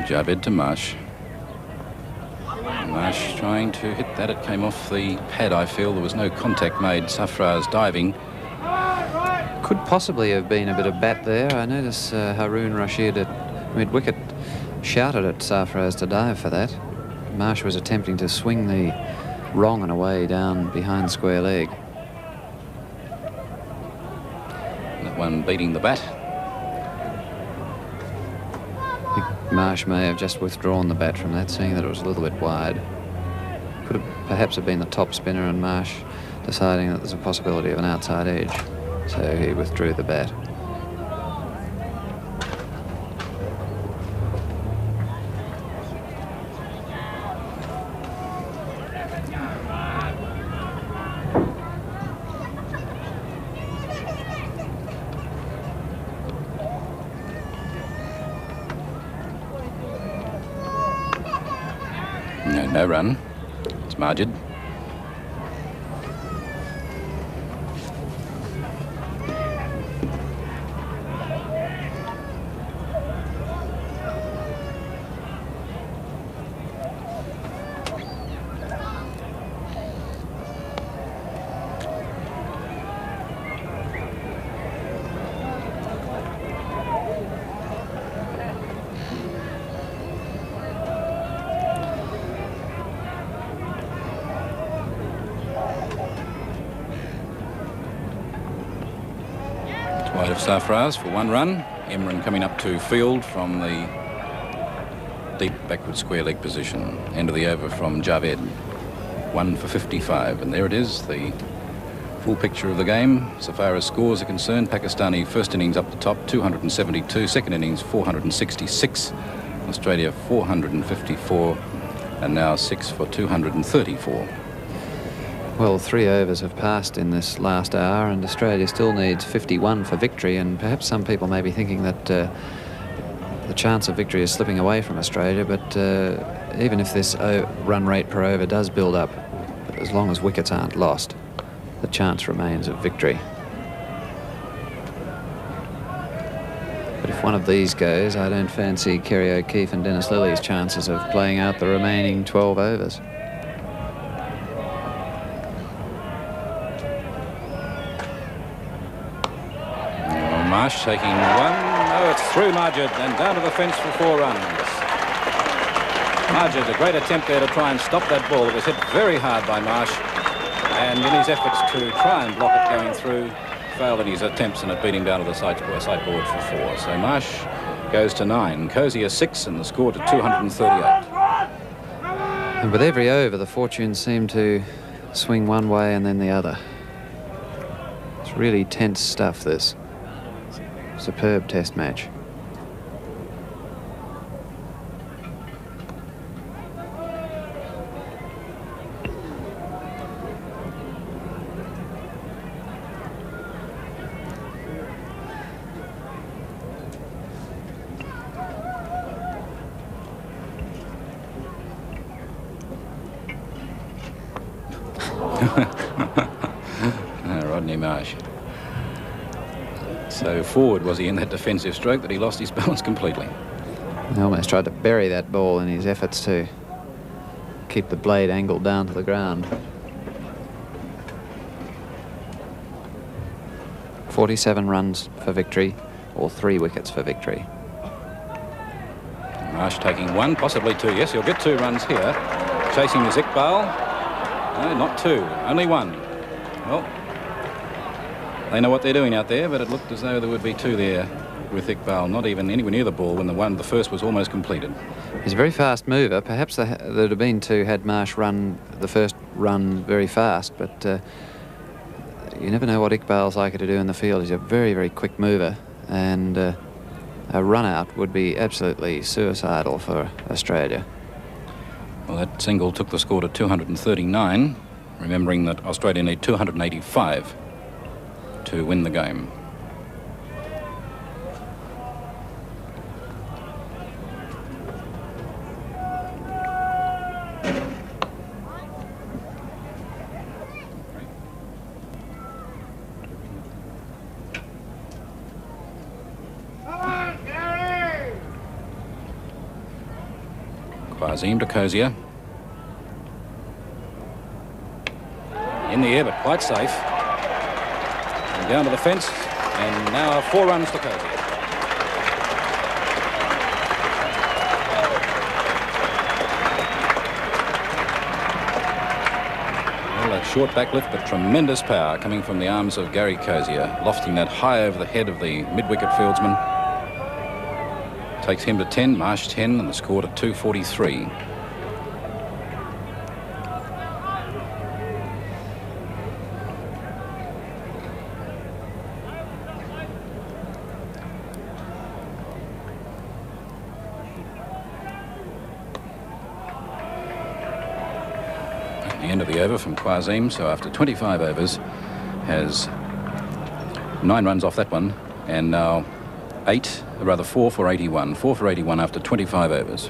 S4: Javed to Marsh. Marsh trying to hit that. It came off the pad, I feel. There was no contact made. Safraz diving.
S3: Could possibly have been a bit of bat there. I notice Haroon Rashid at mid-wicket shouted at Safraz to dive for that. Marsh was attempting to swing the wrong and away down behind square leg.
S4: That one beating the bat.
S3: Marsh may have just withdrawn the bat from that, seeing that it was a little bit wide. Could have perhaps have been the top spinner and Marsh deciding that there's a possibility of an outside edge. So he withdrew the bat.
S4: No run. It's Majid. Wide of Safraz for one run. Imran coming up to field from the deep backward square leg position. End of the over from Javed. 1 for 55. And there it is, the full picture of the game. So far as scores are concerned, Pakistani first innings up the top, 272. Second innings, 466. Australia, 454. And now 6 for 234.
S3: Well, 3 overs have passed in this last hour and Australia still needs 51 for victory, and perhaps some people may be thinking that the chance of victory is slipping away from Australia, but even if this run rate per over does build up, as long as wickets aren't lost, the chance remains of victory. But if one of these goes, I don't fancy Kerry O'Keefe and Dennis Lilly's chances of playing out the remaining 12 overs.
S4: Marsh taking one. Oh, it's through Majid and down to the fence for 4 runs. Majid, a great attempt there to try and stop that ball. It was hit very hard by Marsh, and in his efforts to try and block it going through, failed in his attempts, and it beat him down to the sideboard for 4. So Marsh goes to 9. Cozier 6, and the score to 238.
S3: And with every over, the fortunes seem to swing one way and then the other. It's really tense stuff, this. Superb test match.
S4: Rodney Marsh. So forward was he in that defensive stroke that he lost his balance completely.
S3: He almost tried to bury that ball in his efforts to keep the blade angled down to the ground. 47 runs for victory, or 3 wickets for victory.
S4: Marsh taking 1, possibly 2. Yes, he'll get 2 runs here. Chasing is Iqbal. No, not 2, only 1. Well, they know what they're doing out there, but it looked as though there would be 2 there with Iqbal, not even anywhere near the ball when the first was almost completed.
S3: He's a very fast mover. Perhaps there'd have been 2 had Marsh run the first run very fast, but you never know what Iqbal's likely to do in the field. He's a very, very quick mover, and a run out would be absolutely suicidal for Australia.
S4: Well, that single took the score to 239, remembering that Australia need 285 to win the game. Quazim to Cozier. In the air, but quite safe. And down to the fence, and now 4 runs to Cozier. Well, a short back lift, but tremendous power coming from the arms of Gary Cozier, lofting that high over the head of the mid-wicket fieldsman. Takes him to 10, Marsh 10, and the score to 243. At the end of the over from Quazim, so after 25 overs, has 9 runs off that one, and now 4 for 81. 4 for 81 after 25 overs.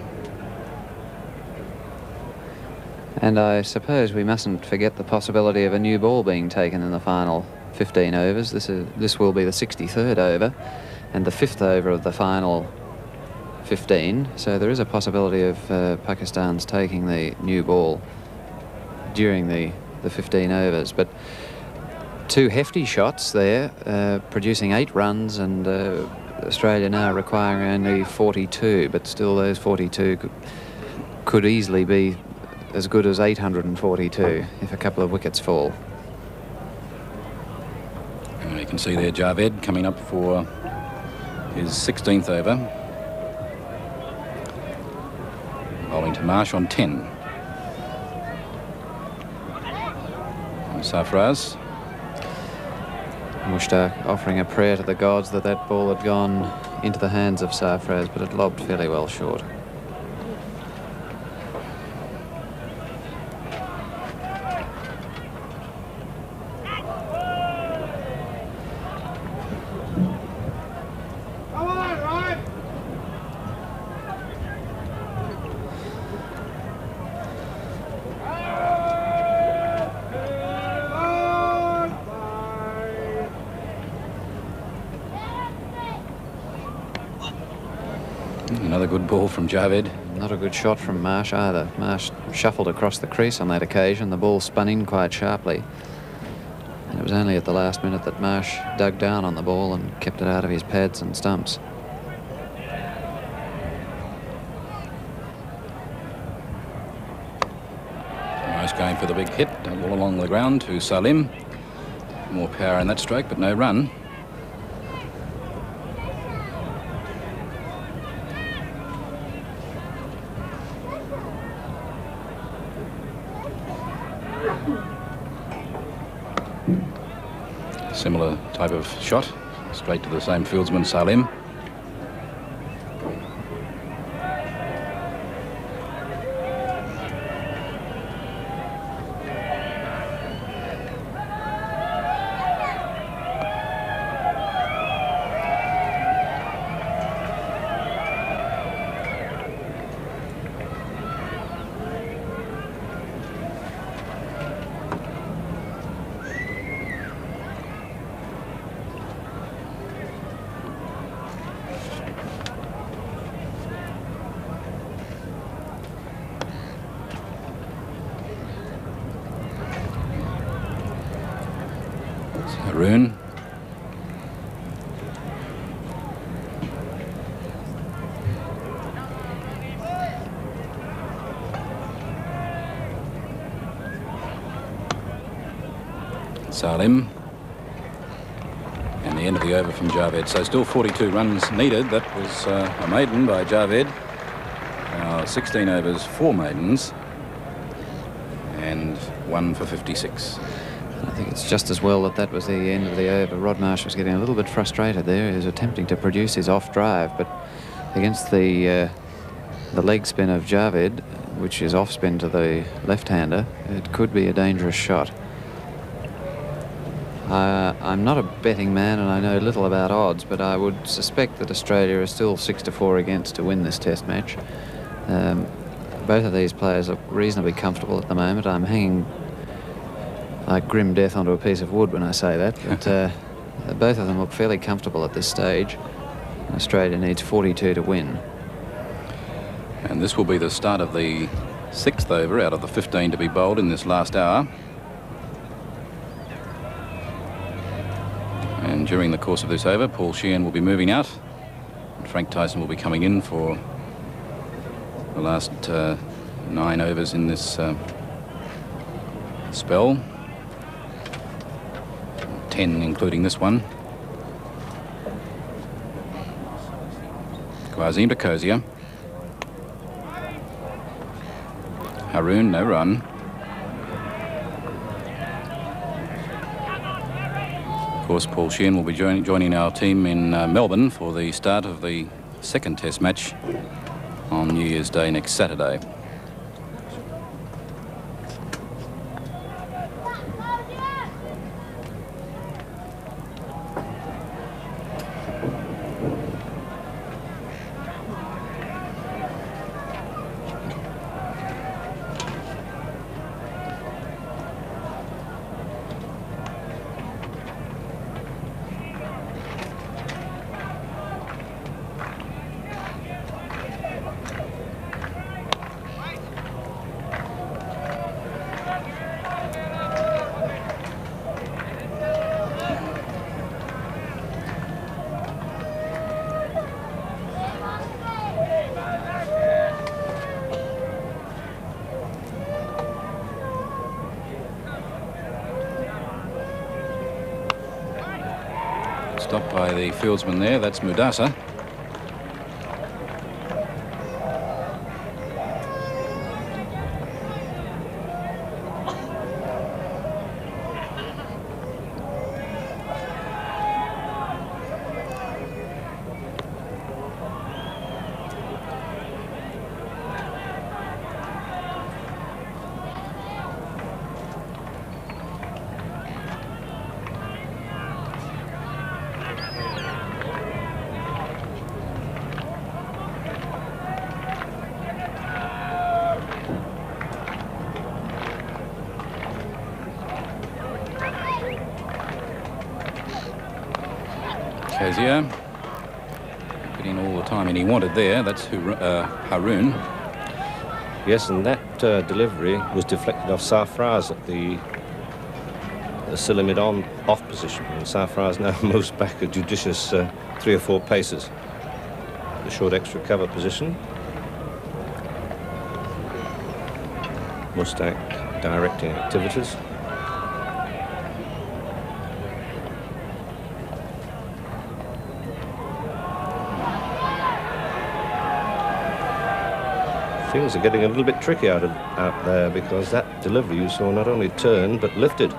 S3: And I suppose we mustn't forget the possibility of a new ball being taken in the final 15 overs. This will be the 63rd over and the 5th over of the final 15. So there is a possibility of Pakistan's taking the new ball during the 15 overs. But 2 hefty shots there, producing 8 runs, and Australia now requiring only 42, but still those 42 could easily be as good as 842 if a couple of wickets fall.
S4: And you can see there Javed coming up for his 16th over. Bowling to Marsh on 10. And Sarfraz.
S3: Mushtaq offering a prayer to the gods that that ball had gone into the hands of Sarfraz, but it lobbed fairly well short.
S4: Another good ball from Javed.
S3: Not a good shot from Marsh either. Marsh shuffled across the crease on that occasion. The ball spun in quite sharply. And it was only at the last minute that Marsh dug down on the ball and kept it out of his pads and stumps.
S4: Marsh going for the big hit, all along the ground to Salim. More power in that stroke, but no run. Similar type of shot, straight to the same fieldsman, Salim. Haroon. Salim. And the end of the over from Javed. So still 42 runs needed. That was a maiden by Javed. Now 16 overs, 4 maidens. And 1 for 56.
S3: I think it's just as well that that was the end of the over. Rod Marsh was getting a little bit frustrated there. He was attempting to produce his off drive, but against the leg spin of Javed, which is off spin to the left-hander, it could be a dangerous shot. I'm not a betting man and I know little about odds, but I would suspect that Australia is still 6-4 against to win this test match. Both of these players look reasonably comfortable at the moment. I'm hanging like grim death onto a piece of wood when I say that, but both of them look fairly comfortable at this stage. Australia needs 42 to win.
S4: And this will be the start of the 6th over out of the 15 to be bowled in this last hour. And during the course of this over, Paul Sheehan will be moving out. And Frank Tyson will be coming in for the last 9 overs in this spell. 10 including this one. Quazim to Kozia. Haroon, no run. Of course, Paul Sheehan will be joining our team in Melbourne for the start of the 2nd Test match on New Year's Day next Saturday. Stopped by the fieldsman there, that's Mudasa. Kozia getting all the timing he wanted there. That's Haroon.
S5: Yes, and that delivery was deflected off Sarfraz at the Silimid off position. And Sarfraz now moves back a judicious 3 or 4 paces. The short extra cover position. Mustak directing activities. Things are getting a little bit tricky out there because that delivery you saw not only turned but lifted.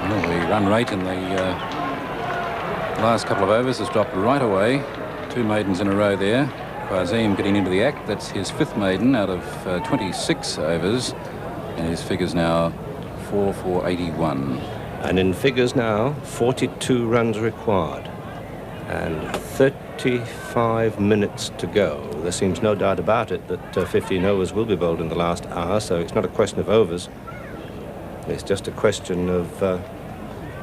S4: Well, the run rate in the last couple of overs has dropped right away. 2 maidens in a row there. Quazim getting into the act. That's his 5th maiden out of 26 overs. And his figures now 4 for 81.
S5: And in figures now, 42 runs required. And 35 minutes to go. There seems no doubt about it that 15 overs will be bowled in the last hour, so it's not a question of overs. It's just a question of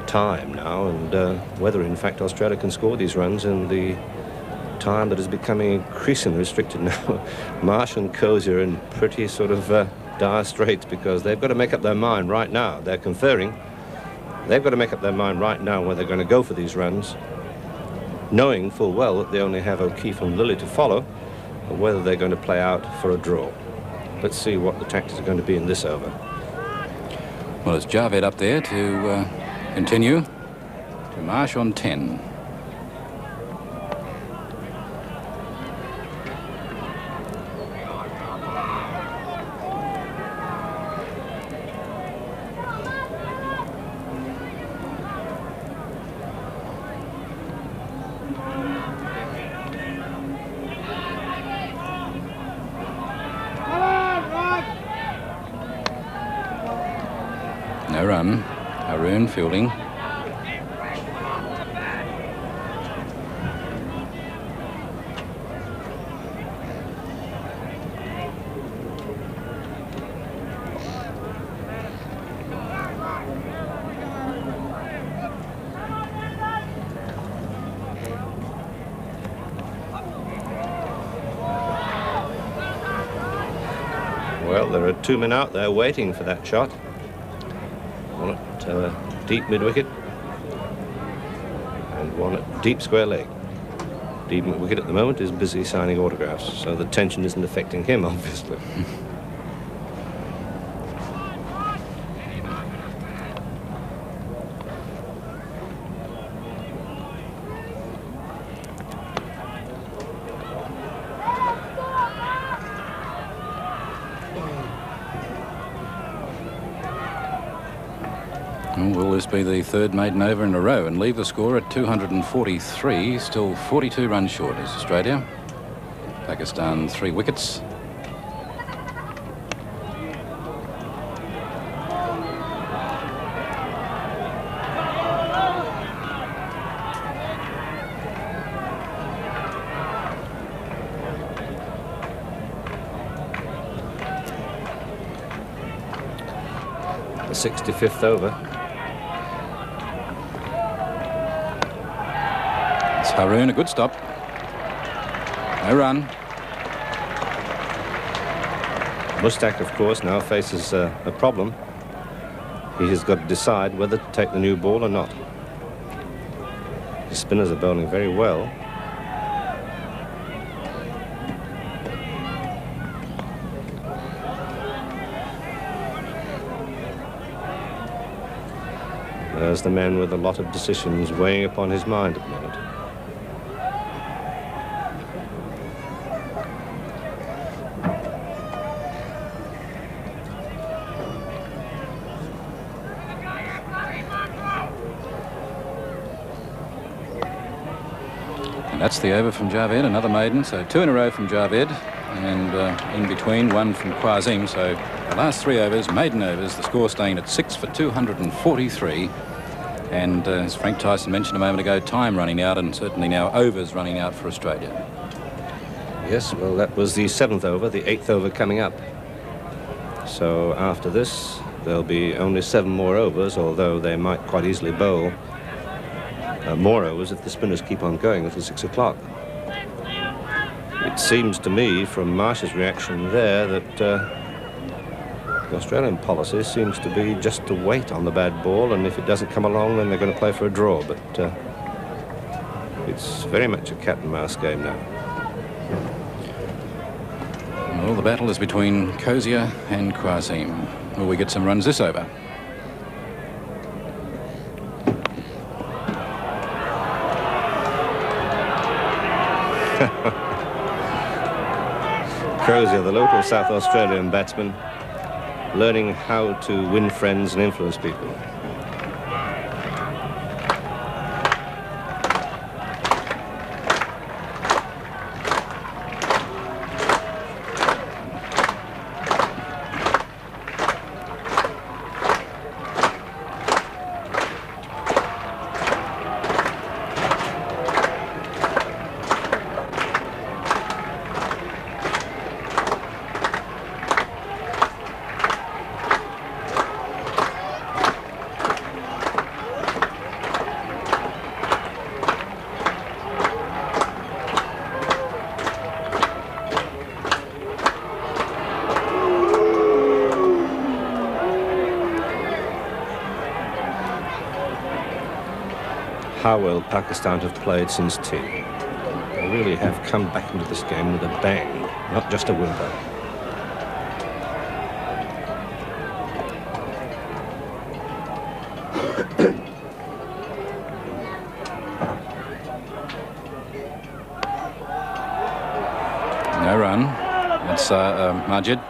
S5: time now and whether, in fact, Australia can score these runs in the time that is becoming increasingly restricted now. Marsh and Kozia are in pretty sort of dire straits because they've got to make up their mind right now. They're conferring. They've got to make up their mind right now whether they're going to go for these runs, knowing full well that they only have O'Keefe and Lilly to follow, or whether they're going to play out for a draw. Let's see what the tactics are going to be in this over.
S4: Well, it's Javed up there to continue to Marsh on 10. No run. Haroon fielding.
S5: Well, there are 2 men out there waiting for that shot. One at deep mid-wicket and one at deep square leg. Deep mid-wicket at the moment is busy signing autographs, so the tension isn't affecting him, obviously.
S4: Will this be the third maiden over in a row and leave the score at 243? Still 42 runs short is Australia. Pakistan 3 wickets.
S5: The 65th over.
S4: Haroon, a good stop. No run.
S5: Mushtaq, of course, now faces a problem. He has got to decide whether to take the new ball or not. The spinners are bowling very well. There's the man with a lot of decisions weighing upon his mind at the moment.
S4: That's the over from Javed, another maiden, so 2 in a row from Javed, and in between 1 from Quazim. So the last 3 overs, maiden overs, the score staying at 6 for 243. And as Frank Tyson mentioned a moment ago, time running out, and certainly now overs running out for Australia.
S5: Yes, well, that was the 7th over, the 8th over coming up. So after this, there'll be only 7 more overs, although they might quite easily bowl more overs if the spinners keep on going until 6 o'clock. It seems to me, from Marsh's reaction there, that the Australian policy seems to be just to wait on the bad ball, and if it doesn't come along, then they're going to play for a draw. But it's very much a cat and mouse game now.
S4: Well, the battle is between Kozia and Quazim. Will we get some runs this over?
S5: Kozia, the local South Australian batsman, learning how to win friends and influence people. how well Pakistan have played since tea. They really have come back into this game with a bang, not just a whimper.
S4: No run. It's Majid.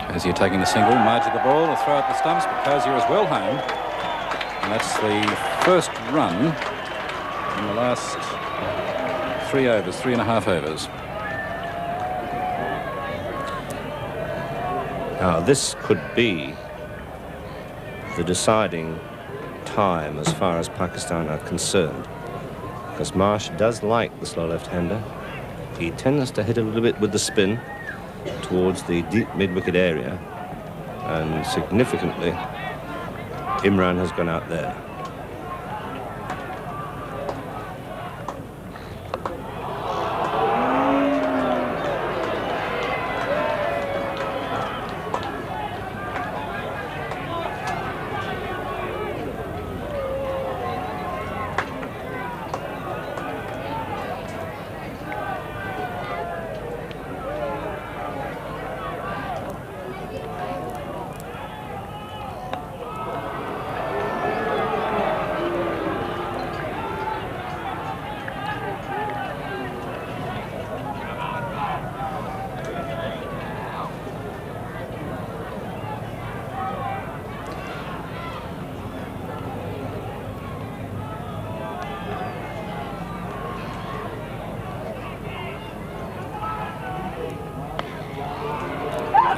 S4: Cozier taking the single, Majid the ball, a throw at the stumps, but Cozier is well home. And that's the first run in the last 3.5 overs.
S5: Now this could be the deciding time as far as Pakistan are concerned, because Marsh does like the slow left-hander. He tends to hit a little bit with the spin towards the deep mid-wicket area, and significantly Imran has gone out there.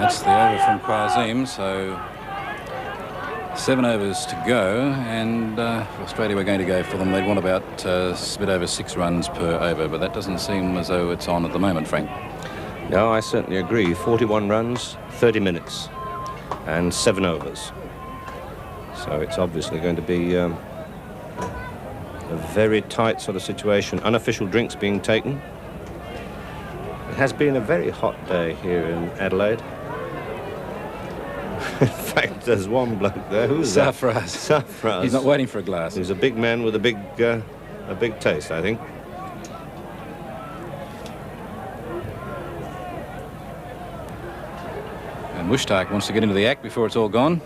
S4: That's the over from Quazim, so 7 overs to go, and for Australia we're going to go for them. They'd want about a bit over 6 runs per over, but that doesn't seem as though it's on at the moment, Frank.
S5: No, I certainly agree. 41 runs, 30 minutes, and 7 overs. So it's obviously going to be a very tight sort of situation. Unofficial drinks being taken. It has been a very hot day here in Adelaide. In fact, there's one bloke there. Who's that? Safraz.
S4: He's not waiting for a glass.
S5: He's a big man with a big taste, I think.
S4: And Mushtaq wants to get into the act before it's all gone.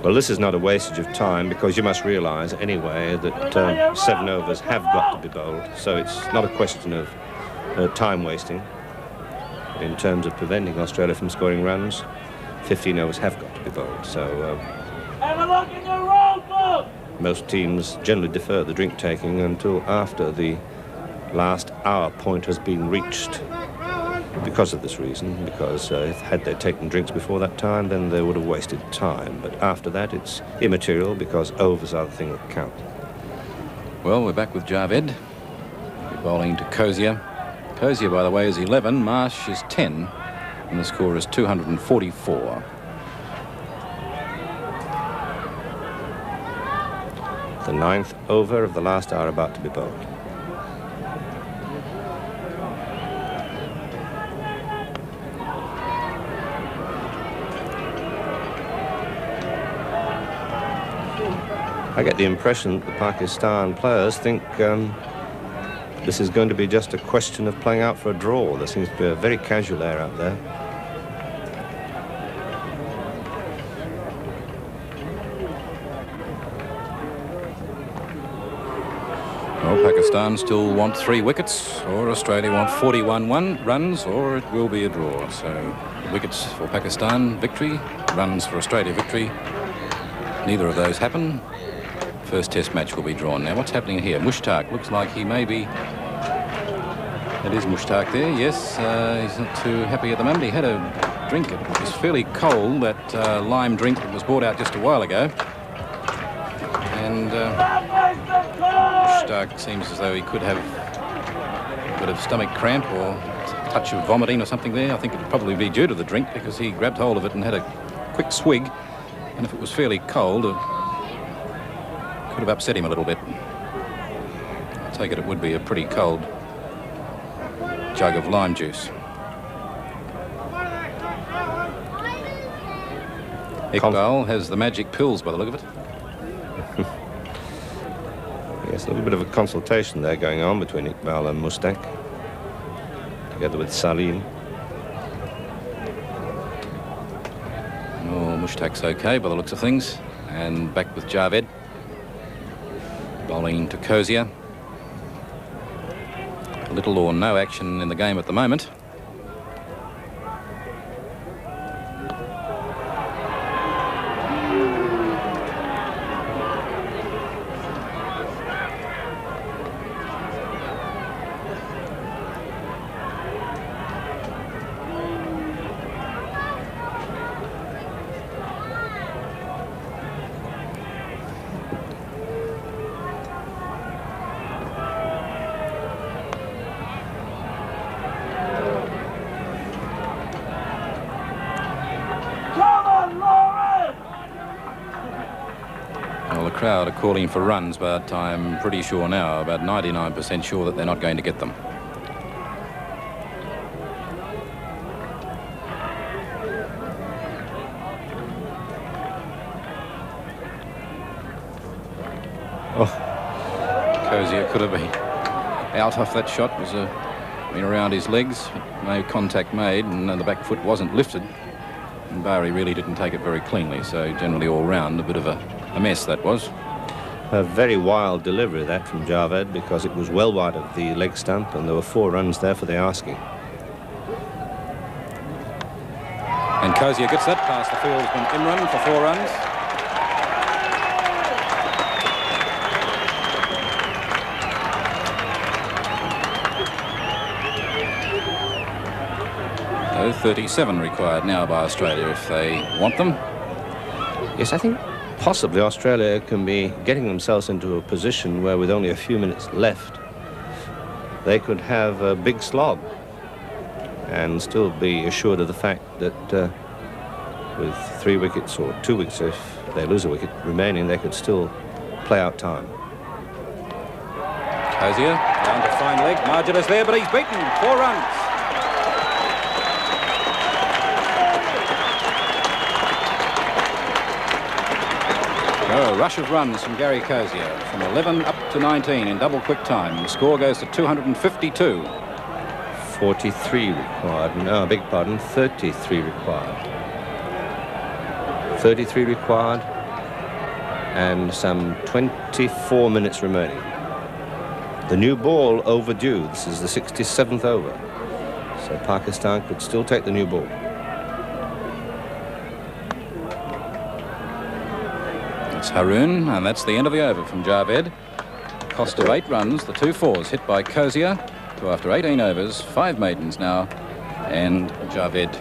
S5: Well, this is not a wastage of time, because you must realise anyway that 7 overs have got to be bowled, so it's not a question of time wasting. In terms of preventing Australia from scoring runs, 15 overs have got to be bowled. So most teams generally defer the drink taking until after the last hour point has been reached, because of this reason, because had they taken drinks before that time, then they would have wasted time. But after that, it's immaterial, because overs are the thing that count.
S4: Well, we're back with Javed. We're bowling to Cozier. Cozier, by the way, is 11, Marsh is 10, and the score is 244.
S5: The 9th over of the last hour about to be bowled. I get the impression that the Pakistan players think this is going to be just a question of playing out for a draw. There seems to be a very casual air out there.
S4: Well, Pakistan still want 3 wickets, or Australia want 41 runs, or it will be a draw. So wickets for Pakistan, victory. Runs for Australia, victory. Neither of those happen. First test match will be drawn. Now, what's happening here? Mushtaq looks like he may be... It is Mushtaq there, yes. He's not too happy at the moment. He had a drink. It was fairly cold, that lime drink that was brought out just a while ago. And Mushtaq seems as though he could have a bit of stomach cramp or a touch of vomiting or something there. I think it would probably be due to the drink, because he grabbed hold of it and had a quick swig, and if it was fairly cold, it could have upset him a little bit. I take it would be a pretty cold jug of lime juice. Iqbal has the magic pills by the look of it.
S5: Yes, a little bit of a consultation there going on between Iqbal and Mushtaq, together with Salim.
S4: Oh, Mushtaq's okay by the looks of things. And back with Javed. Bowling to Kozia. Little or no action in the game at the moment. Crowd are calling for runs, but I'm pretty sure now, about 99% sure, that they're not going to get them. Oh, Kozia could have been out off that shot. Was been around his legs, no contact made, and the back foot wasn't lifted. And Bari really didn't take it very cleanly, so generally all round a bit of a mess that was.
S5: A very wild delivery that from Javed, because it was well wide of the leg stump and there were 4 runs there for the asking.
S4: And Kozia gets that past the fieldsman Imran for 4 runs. So 37 required now by Australia if they want them.
S5: Yes, I think possibly Australia can be getting themselves into a position where, with only a few minutes left, they could have a big slog and still be assured of the fact that with 3 wickets or 2 wickets, if they lose a wicket remaining, they could still play out time.
S4: Kozia down to fine leg. Margin is there, but he's beaten. 4 runs. Oh, a rush of runs from Gary Kozia, from 11 up to 19 in double quick time. The score goes to 252.
S5: 43 required. No, I beg your pardon, 33 required. 33 required and some 24 minutes remaining. The new ball overdue. This is the 67th over. So Pakistan could still take the new ball.
S4: It's Haroon, and that's the end of the over from Javed. Cost of 8 runs, the 2 fours hit by Kozia, who after 18 overs, 5 maidens now, and Javed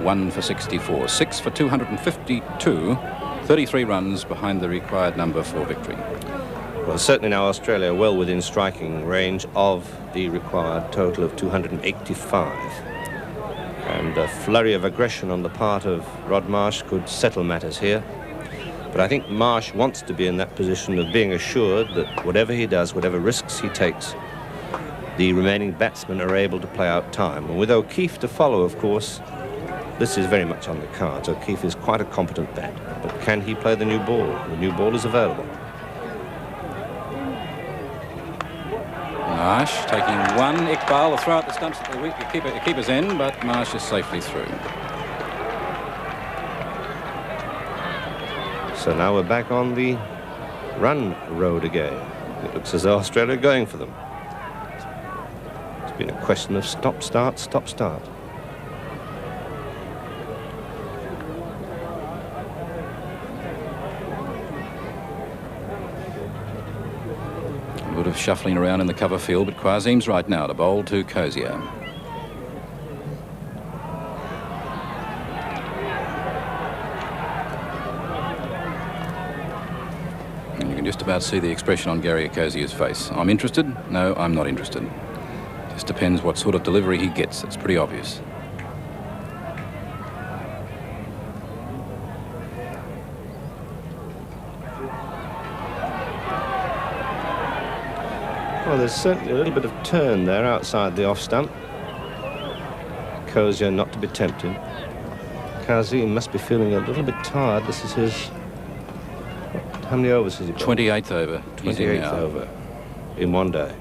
S4: 1 for 64, 6 for 252, 33 runs behind the required number for victory.
S5: Well, certainly now Australia well within striking range of the required total of 285. And a flurry of aggression on the part of Rod Marsh could settle matters here. But I think Marsh wants to be in that position of being assured that whatever he does, whatever risks he takes, the remaining batsmen are able to play out time. And with O'Keefe to follow, of course, this is very much on the cards. O'Keefe is quite a competent bat. But can he play the new ball? The new ball is available.
S4: Marsh taking 1. Iqbal will throw out the stumps at the keeper's end, but Marsh is safely through.
S5: So now we're back on the run road again. It looks as though Australia are going for them. It's been a question of stop, start, stop, start.
S4: A bit of shuffling around in the cover field, but Quazim's right now to bowl to Kozia. Just about see the expression on Gary Kozia's face. I'm interested? No, I'm not interested. Just depends what sort of delivery he gets. It's pretty obvious.
S5: Well, there's certainly a little bit of turn there outside the off stump. Cozier not to be tempted. Kazim must be feeling a little bit tired. This is his... How many overs has he got?
S4: 28th over.
S5: 28th over in one day.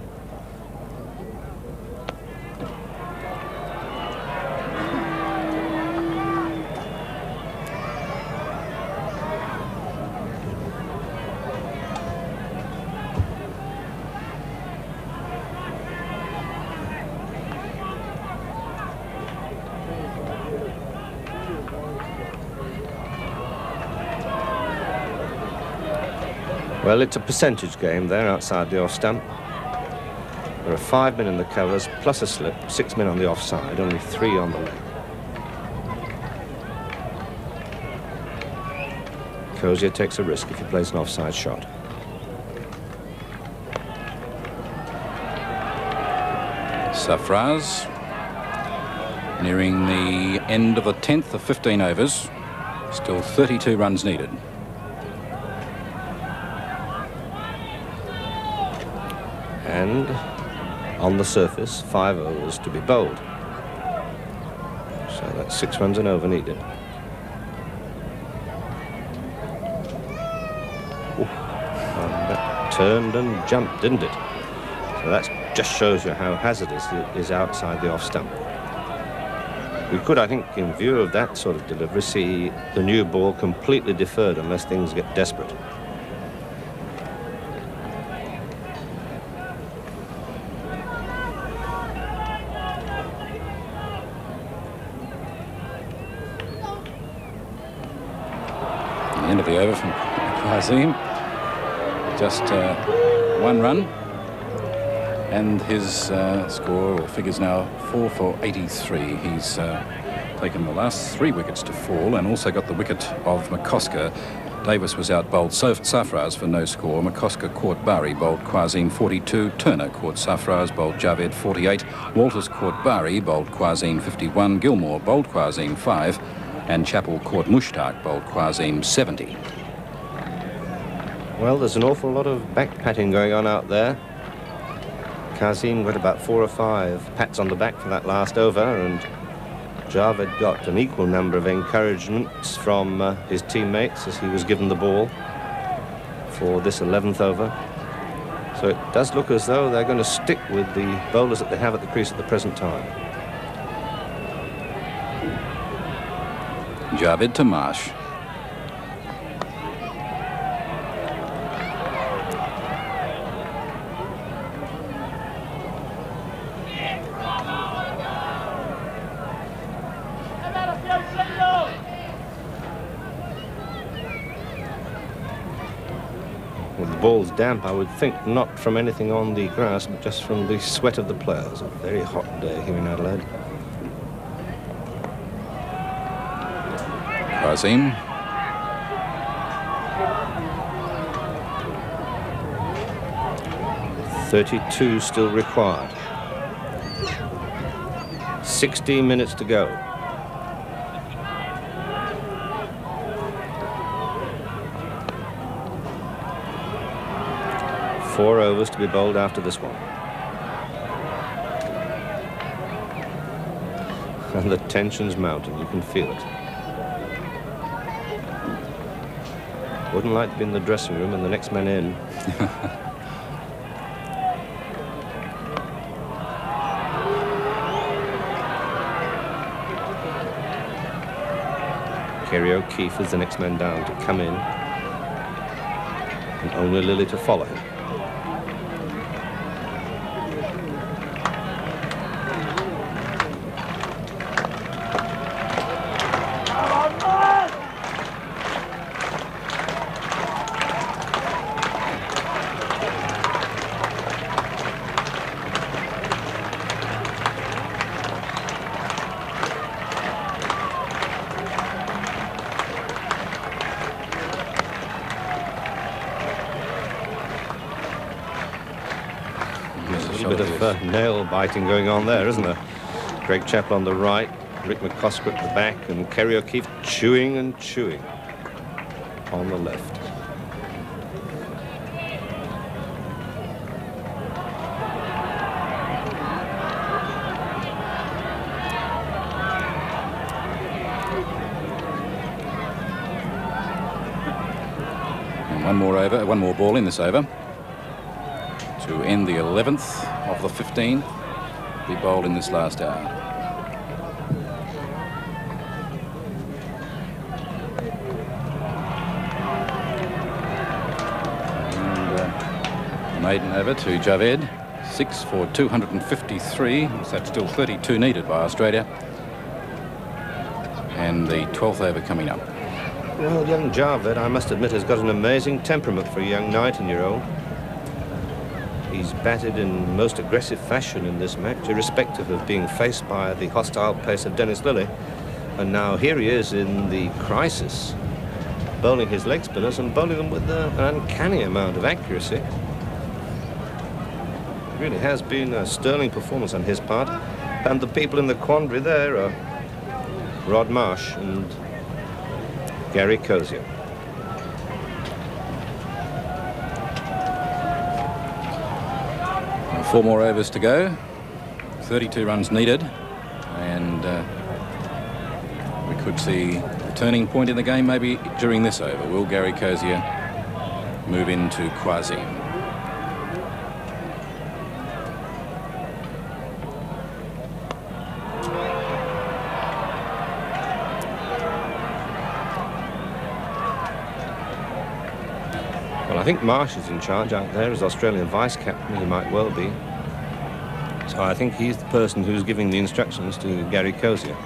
S5: Well, it's a percentage game there outside the off stump. There are 5 men in the covers, plus a slip, 6 men on the offside, only 3 on the leg. Cozier takes a risk if he plays an offside shot.
S4: Sarfraz nearing the end of the 10th of 15 overs. Still 32 runs needed.
S5: And on the surface, 5 overs to be bowled. So that's 6 runs and over needed. Ooh, and that turned and jumped, didn't it? So that just shows you how hazardous it is outside the off stump. We could, I think, in view of that sort of delivery, see the new ball completely deferred unless things get desperate.
S4: End of the over from Kazim. Just 1 run. And his score or figures now 4 for 83. He's taken the last 3 wickets to fall and also got the wicket of McCosker. Davis was out bowled Sarfraz for no score. McCosker caught Bari, bowled Quazim 42. Turner caught Sarfraz, bowled Javed 48. Walters caught Bari, bowled Quazim 51. Gilmore bowled Quazim 5. And Chappell caught Mushtaq, bowled Quazim 70.
S5: Well, there's an awful lot of back patting going on out there. Kazim got about 4 or 5 pats on the back for that last over, and Javed got an equal number of encouragements from his teammates as he was given the ball for this 11th over. So it does look as though they're going to stick with the bowlers that they have at the crease at the present time.
S4: Javed to Marsh.
S5: Well, the ball's damp, I would think, not from anything on the grass, but just from the sweat of the players. A very hot day here in Adelaide.
S4: Quazim.
S5: .32 still required. 16 minutes to go. Four overs to be bowled after this one. And the tension's mounting, you can feel it. Wouldn't like to be in the dressing room and the next man in. Kerry O'Keefe is the next man down to come in, and only Lilly to follow him. little bit of nail biting going on there, isn't there? Greg Chappell on the right, Rick McCosker at the back, and Kerry O'Keefe chewing and chewing on the left.
S4: And one more over, one more ball in this over to end the 11th of the 15 to be bowled in this last hour. Maiden over to Javed, 6 for 253. So that's still 32 needed by Australia. And the 12th over coming up.
S5: Well, young Javed, I must admit, has got an amazing temperament for a young 19-year-old. He's batted in most aggressive fashion in this match, irrespective of being faced by the hostile pace of Dennis Lillee. And now here he is in the crisis, bowling his leg spinners and bowling them with an uncanny amount of accuracy. Really has been a sterling performance on his part, and the people in the quandary there are Rod Marsh and Gary Cozier.
S4: Four more overs to go, 32 runs needed, and we could see a turning point in the game maybe during this over. Will Gary Cozier move into Quazim?
S5: I think Marsh is in charge out there as Australian vice-captain. He might well be. So I think he's the person who's giving the instructions to Gary Cozier.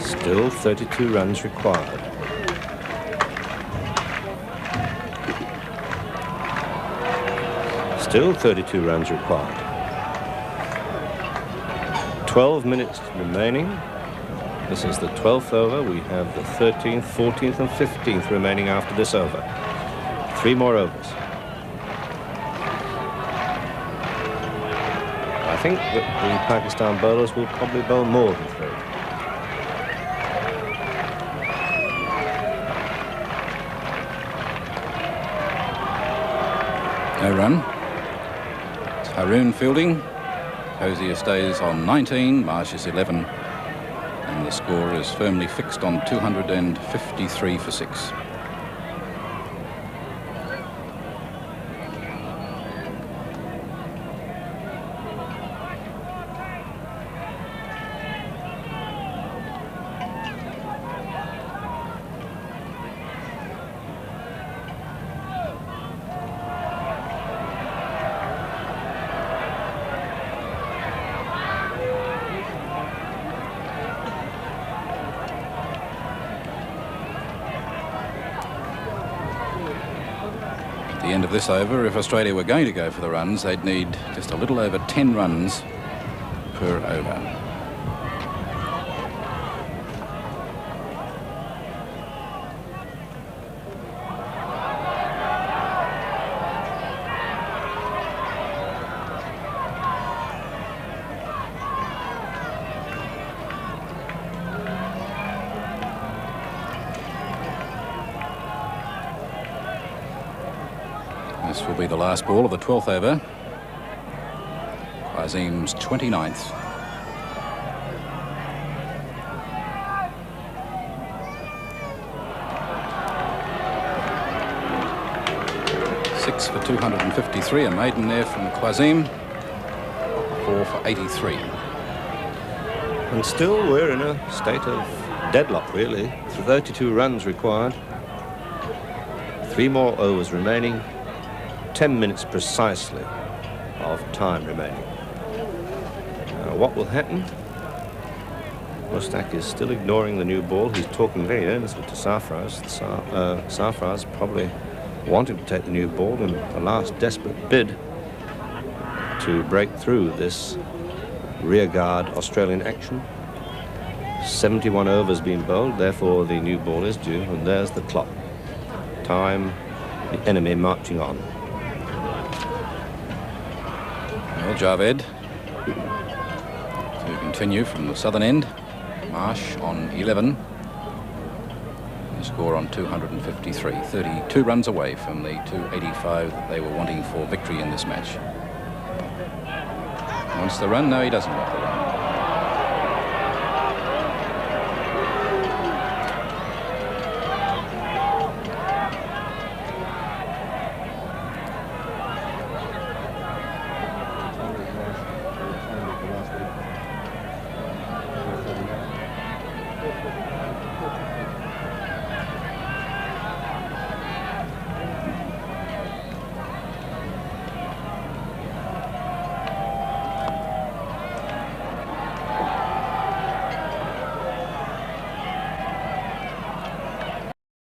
S5: Still 32 runs required. Still 32 runs required. 12 minutes remaining. This is the 12th over. We have the 13th, 14th and 15th remaining after this over. 3 more overs. I think that the Pakistan bowlers will probably bowl more than 3.
S4: No run. It's Haroon fielding. Cozier stays on 19, Marsh is 11, and the score is firmly fixed on 253 for 6. The end of this over, if Australia were going to go for the runs, they'd need just a little over 10 runs per over. This will be the last ball of the 12th over. Azim's 29th. 6 for 253, a maiden there from Quazim. 4 for 83.
S5: And still we're in a state of deadlock, really. 32 runs required. 3 more overs remaining. 10 minutes precisely of time remaining. Now, what will happen? Mushtaq is still ignoring the new ball. He's talking very earnestly to Sarfraz. Sarfraz probably wanted to take the new ball in the last desperate bid to break through this rearguard Australian action. 71 overs being bowled, therefore the new ball is due, and there's the clock. Time, the enemy marching on.
S4: Well, Javed to continue from the southern end. Marsh on 11. The score on 253. 32 runs away from the 285 that they were wanting for victory in this match. Wants the run? No, he doesn't want the run.